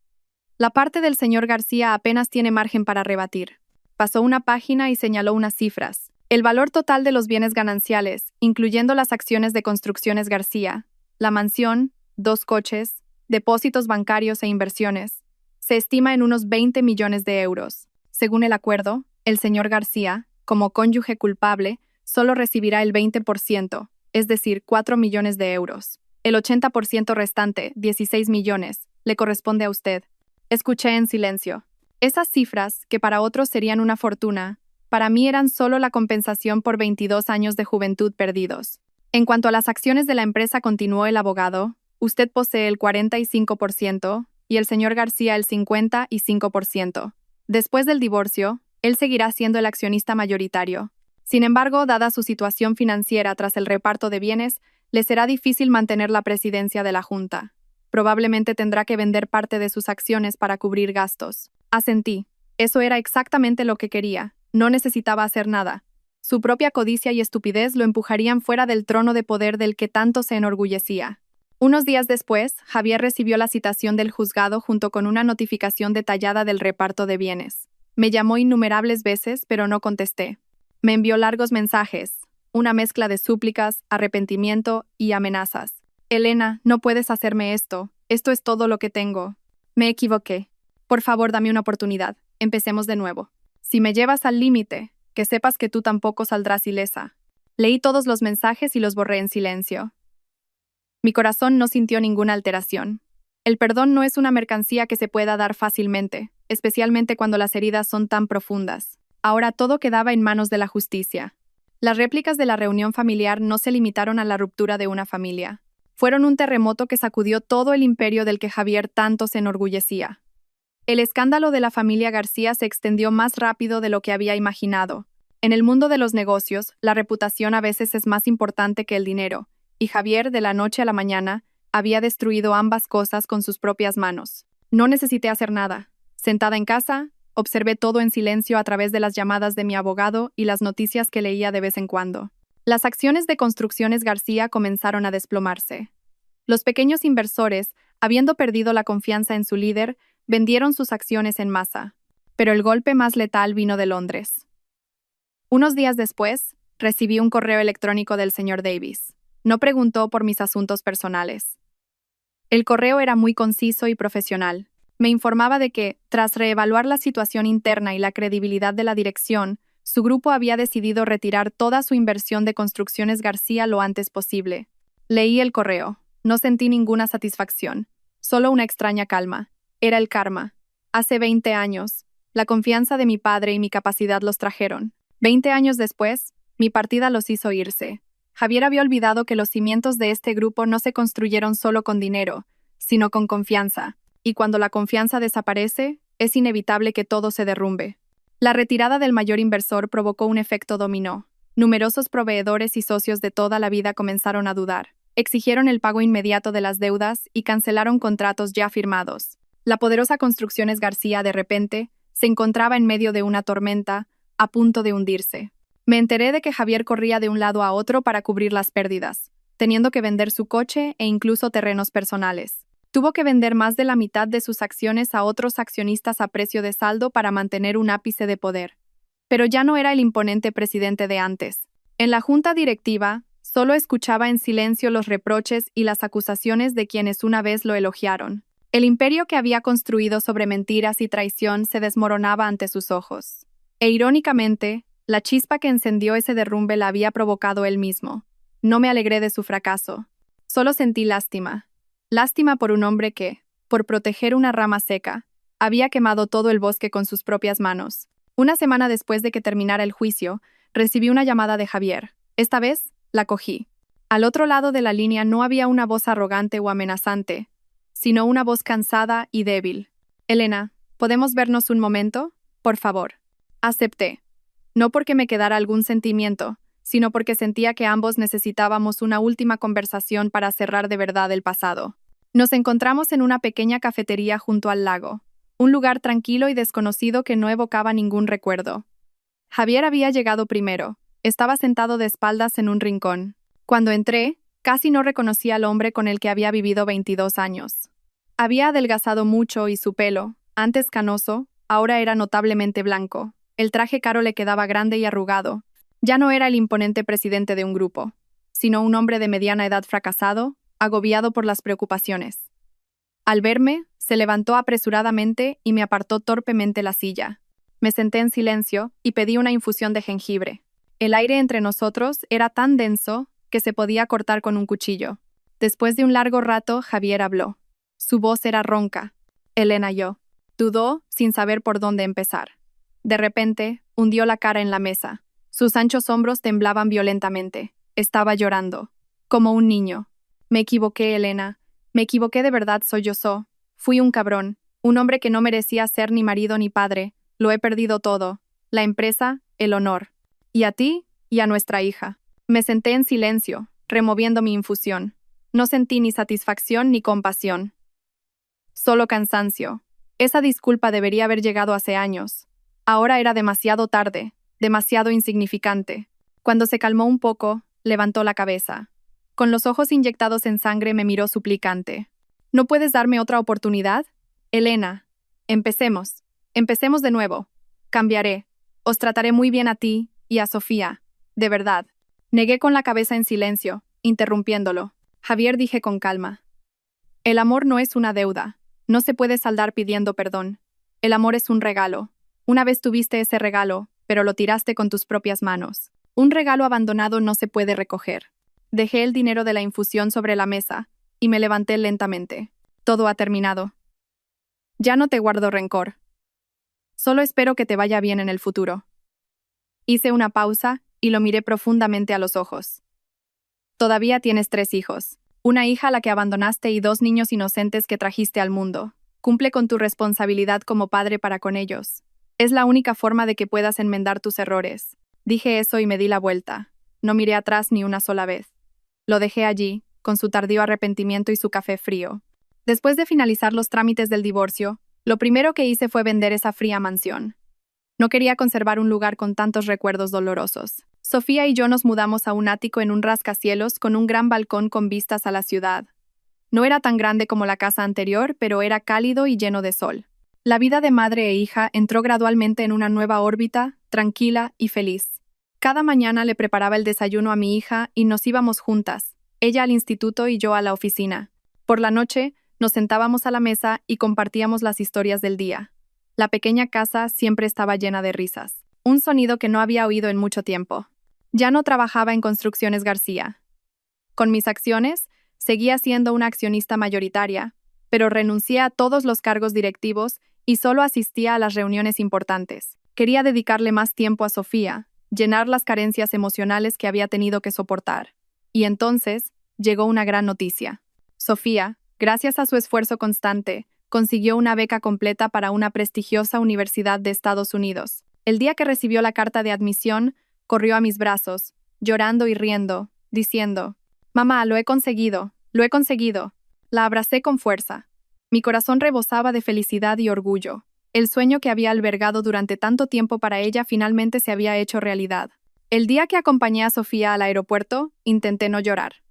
La parte del señor García apenas tiene margen para rebatir. Pasó una página y señaló unas cifras. El valor total de los bienes gananciales, incluyendo las acciones de Construcciones García, la mansión, 2 coches, depósitos bancarios e inversiones, se estima en unos 20 millones de euros. Según el acuerdo, el señor García, como cónyuge culpable, solo recibirá el 20%, es decir, 4 millones de euros. El 80% restante, 16 millones, le corresponde a usted. Escuché en silencio. Esas cifras, que para otros serían una fortuna, para mí eran solo la compensación por 22 años de juventud perdidos. En cuanto a las acciones de la empresa, continuó el abogado, usted posee el 45% y el señor García el 55%. Después del divorcio, él seguirá siendo el accionista mayoritario. Sin embargo, dada su situación financiera tras el reparto de bienes, le será difícil mantener la presidencia de la Junta. Probablemente tendrá que vender parte de sus acciones para cubrir gastos. Asentí. Eso era exactamente lo que quería. No necesitaba hacer nada. Su propia codicia y estupidez lo empujarían fuera del trono de poder del que tanto se enorgullecía. Unos días después, Javier recibió la citación del juzgado junto con una notificación detallada del reparto de bienes. Me llamó innumerables veces, pero no contesté. Me envió largos mensajes, una mezcla de súplicas, arrepentimiento y amenazas. Elena, no puedes hacerme esto. Esto es todo lo que tengo. Me equivoqué. Por favor, dame una oportunidad. Empecemos de nuevo. Si me llevas al límite, que sepas que tú tampoco saldrás ilesa. Leí todos los mensajes y los borré en silencio. Mi corazón no sintió ninguna alteración. El perdón no es una mercancía que se pueda dar fácilmente, especialmente cuando las heridas son tan profundas. Ahora todo quedaba en manos de la justicia. Las réplicas de la reunión familiar no se limitaron a la ruptura de una familia. Fueron un terremoto que sacudió todo el imperio del que Javier tanto se enorgullecía. El escándalo de la familia García se extendió más rápido de lo que había imaginado. En el mundo de los negocios, la reputación a veces es más importante que el dinero, y Javier, de la noche a la mañana, había destruido ambas cosas con sus propias manos. No necesité hacer nada. Sentada en casa, observé todo en silencio a través de las llamadas de mi abogado y las noticias que leía de vez en cuando. Las acciones de Construcciones García comenzaron a desplomarse. Los pequeños inversores, habiendo perdido la confianza en su líder, vendieron sus acciones en masa. Pero el golpe más letal vino de Londres. Unos días después, recibí un correo electrónico del señor Davis. No preguntó por mis asuntos personales. El correo era muy conciso y profesional. Me informaba de que, tras reevaluar la situación interna y la credibilidad de la dirección, su grupo había decidido retirar toda su inversión de Construcciones García lo antes posible. Leí el correo. No sentí ninguna satisfacción, solo una extraña calma. Era el karma. Hace 20 años, la confianza de mi padre y mi capacidad los trajeron. 20 años después, mi partida los hizo irse. Javier había olvidado que los cimientos de este grupo no se construyeron solo con dinero, sino con confianza. Y cuando la confianza desaparece, es inevitable que todo se derrumbe. La retirada del mayor inversor provocó un efecto dominó. Numerosos proveedores y socios de toda la vida comenzaron a dudar. Exigieron el pago inmediato de las deudas y cancelaron contratos ya firmados. La poderosa Construcciones García, de repente, se encontraba en medio de una tormenta, a punto de hundirse. Me enteré de que Javier corría de un lado a otro para cubrir las pérdidas. teniendo que vender su coche e incluso terrenos personales. Tuvo que vender más de la mitad de sus acciones a otros accionistas a precio de saldo para mantener un ápice de poder. Pero ya no era el imponente presidente de antes. En la junta directiva, solo escuchaba en silencio los reproches y las acusaciones de quienes una vez lo elogiaron. El imperio que había construido sobre mentiras y traición se desmoronaba ante sus ojos. E irónicamente, la chispa que encendió ese derrumbe la había provocado él mismo. No me alegré de su fracaso. Solo sentí lástima. Lástima por un hombre que, por proteger una rama seca, había quemado todo el bosque con sus propias manos. Una semana después de que terminara el juicio, recibí una llamada de Javier. Esta vez, la cogí. Al otro lado de la línea no había una voz arrogante o amenazante, sino una voz cansada y débil. Elena, ¿podemos vernos un momento? Por favor. Acepté. No porque me quedara algún sentimiento, sino porque sentía que ambos necesitábamos una última conversación para cerrar de verdad el pasado. Nos encontramos en una pequeña cafetería junto al lago, un lugar tranquilo y desconocido que no evocaba ningún recuerdo. Javier había llegado primero. Estaba sentado de espaldas en un rincón. Cuando entré, casi no reconocí al hombre con el que había vivido 22 años. Había adelgazado mucho y su pelo, antes canoso, ahora era notablemente blanco. El traje caro le quedaba grande y arrugado. Ya no era el imponente presidente de un grupo, sino un hombre de mediana edad fracasado, agobiado por las preocupaciones. Al verme, se levantó apresuradamente y me apartó torpemente la silla. Me senté en silencio y pedí una infusión de jengibre. El aire entre nosotros era tan denso que se podía cortar con un cuchillo. Después de un largo rato, Javier habló. Su voz era ronca. Elena yo. Dudó sin saber por dónde empezar. De repente, hundió la cara en la mesa. Sus anchos hombros temblaban violentamente. Estaba llorando. Como un niño. Me equivoqué, Elena. Me equivoqué de verdad, sollozó. Fui un cabrón. Un hombre que no merecía ser ni marido ni padre. Lo he perdido todo. La empresa, el honor. Y a ti y a nuestra hija. Me senté en silencio, removiendo mi infusión. No sentí ni satisfacción ni compasión. Solo cansancio. Esa disculpa debería haber llegado hace años. Ahora era demasiado tarde, demasiado insignificante. Cuando se calmó un poco, levantó la cabeza. Con los ojos inyectados en sangre me miró suplicante. ¿No puedes darme otra oportunidad? Elena, empecemos. Empecemos de nuevo. Cambiaré. Os trataré muy bien a ti y a Sofía. De verdad. Negué con la cabeza en silencio, interrumpiéndolo. Javier, dije con calma. El amor no es una deuda. No se puede saldar pidiendo perdón. El amor es un regalo. Una vez tuviste ese regalo, pero lo tiraste con tus propias manos. Un regalo abandonado no se puede recoger. Dejé el dinero de la infusión sobre la mesa y me levanté lentamente. Todo ha terminado. Ya no te guardo rencor. Solo espero que te vaya bien en el futuro. Hice una pausa y lo miré profundamente a los ojos. Todavía tienes 3 hijos. Una hija a la que abandonaste y 2 niños inocentes que trajiste al mundo. Cumple con tu responsabilidad como padre para con ellos. Es la única forma de que puedas enmendar tus errores. Dije eso y me di la vuelta. No miré atrás ni una sola vez. Lo dejé allí, con su tardío arrepentimiento y su café frío. Después de finalizar los trámites del divorcio, lo primero que hice fue vender esa fría mansión. No quería conservar un lugar con tantos recuerdos dolorosos. Sofía y yo nos mudamos a un ático en un rascacielos con un gran balcón con vistas a la ciudad. No era tan grande como la casa anterior, pero era cálido y lleno de sol. La vida de madre e hija entró gradualmente en una nueva órbita, tranquila y feliz. Cada mañana le preparaba el desayuno a mi hija y nos íbamos juntas, ella al instituto y yo a la oficina. Por la noche, nos sentábamos a la mesa y compartíamos las historias del día. La pequeña casa siempre estaba llena de risas, un sonido que no había oído en mucho tiempo. Ya no trabajaba en Construcciones García. Con mis acciones, seguía siendo una accionista mayoritaria, pero renuncié a todos los cargos directivos y solo asistía a las reuniones importantes. Quería dedicarle más tiempo a Sofía, llenar las carencias emocionales que había tenido que soportar. Y entonces, llegó una gran noticia. Sofía, gracias a su esfuerzo constante, consiguió una beca completa para una prestigiosa universidad de Estados Unidos. El día que recibió la carta de admisión, corrió a mis brazos, llorando y riendo, diciendo: «Mamá, lo he conseguido, lo he conseguido». La abracé con fuerza. Mi corazón rebosaba de felicidad y orgullo. El sueño que había albergado durante tanto tiempo para ella finalmente se había hecho realidad. El día que acompañé a Sofía al aeropuerto, intenté no llorar.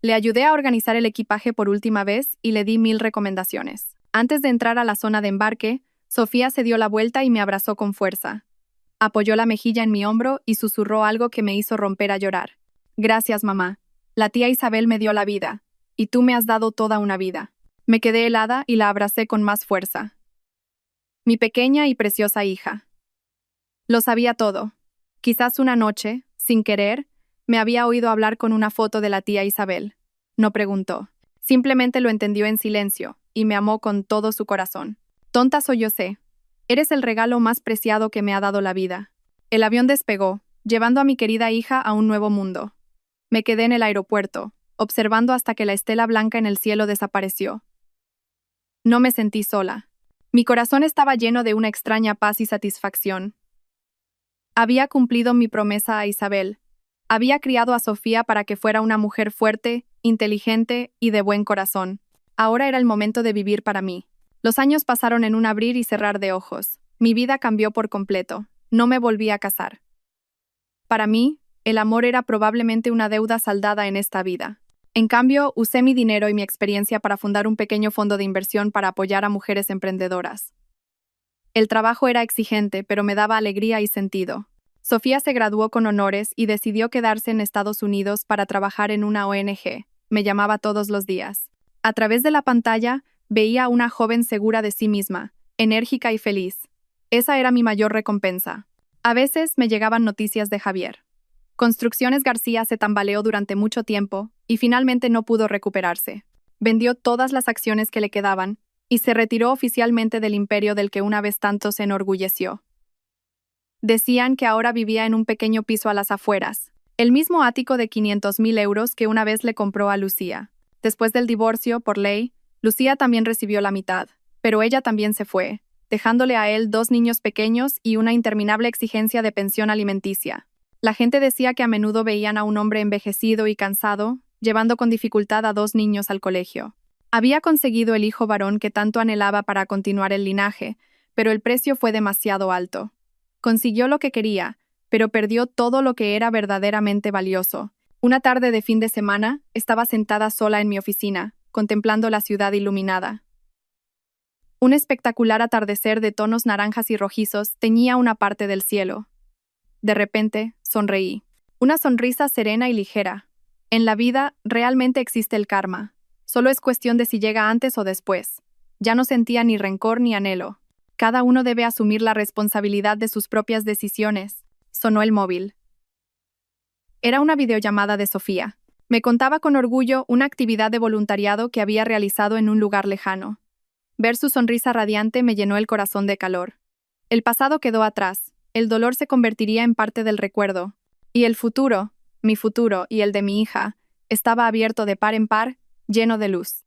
Le ayudé a organizar el equipaje por última vez y le di 1000 recomendaciones. Antes de entrar a la zona de embarque, Sofía se dio la vuelta y me abrazó con fuerza. Apoyó la mejilla en mi hombro y susurró algo que me hizo romper a llorar. Gracias, mamá. La tía Isabel me dio la vida, y tú me has dado toda una vida. Me quedé helada y la abracé con más fuerza. Mi pequeña y preciosa hija. Lo sabía todo. Quizás una noche, sin querer, me había oído hablar con una foto de la tía Isabel. No preguntó. Simplemente lo entendió en silencio, y me amó con todo su corazón. Tonta sollocé. Eres el regalo más preciado que me ha dado la vida. El avión despegó, llevando a mi querida hija a un nuevo mundo. Me quedé en el aeropuerto, observando hasta que la estela blanca en el cielo desapareció. No me sentí sola. Mi corazón estaba lleno de una extraña paz y satisfacción. Había cumplido mi promesa a Isabel. Había criado a Sofía para que fuera una mujer fuerte, inteligente y de buen corazón. Ahora era el momento de vivir para mí. Los años pasaron en un abrir y cerrar de ojos. Mi vida cambió por completo. No me volví a casar. Para mí, el amor era probablemente una deuda saldada en esta vida. En cambio, usé mi dinero y mi experiencia para fundar un pequeño fondo de inversión para apoyar a mujeres emprendedoras. El trabajo era exigente, pero me daba alegría y sentido. Sofía se graduó con honores y decidió quedarse en Estados Unidos para trabajar en una ONG. Me llamaba todos los días. A través de la pantalla, veía a una joven segura de sí misma, enérgica y feliz. Esa era mi mayor recompensa. A veces me llegaban noticias de Javier. Construcciones García se tambaleó durante mucho tiempo y finalmente no pudo recuperarse. Vendió todas las acciones que le quedaban y se retiró oficialmente del imperio del que una vez tanto se enorgulleció. Decían que ahora vivía en un pequeño piso a las afueras, el mismo ático de 500.000 euros que una vez le compró a Lucía. Después del divorcio, por ley, Lucía también recibió la mitad, pero ella también se fue, dejándole a él 2 niños pequeños y una interminable exigencia de pensión alimenticia. La gente decía que a menudo veían a un hombre envejecido y cansado, llevando con dificultad a 2 niños al colegio. Había conseguido el hijo varón que tanto anhelaba para continuar el linaje, pero el precio fue demasiado alto. Consiguió lo que quería, pero perdió todo lo que era verdaderamente valioso. Una tarde de fin de semana, estaba sentada sola en mi oficina, contemplando la ciudad iluminada. Un espectacular atardecer de tonos naranjas y rojizos teñía una parte del cielo. De repente, sonreí. Una sonrisa serena y ligera. En la vida, realmente existe el karma. Solo es cuestión de si llega antes o después. Ya no sentía ni rencor ni anhelo. Cada uno debe asumir la responsabilidad de sus propias decisiones. Sonó el móvil. Era una videollamada de Sofía. Me contaba con orgullo una actividad de voluntariado que había realizado en un lugar lejano. Ver su sonrisa radiante me llenó el corazón de calor. El pasado quedó atrás. El dolor se convertiría en parte del recuerdo. Y el futuro, mi futuro y el de mi hija, estaba abierto de par en par, lleno de luz.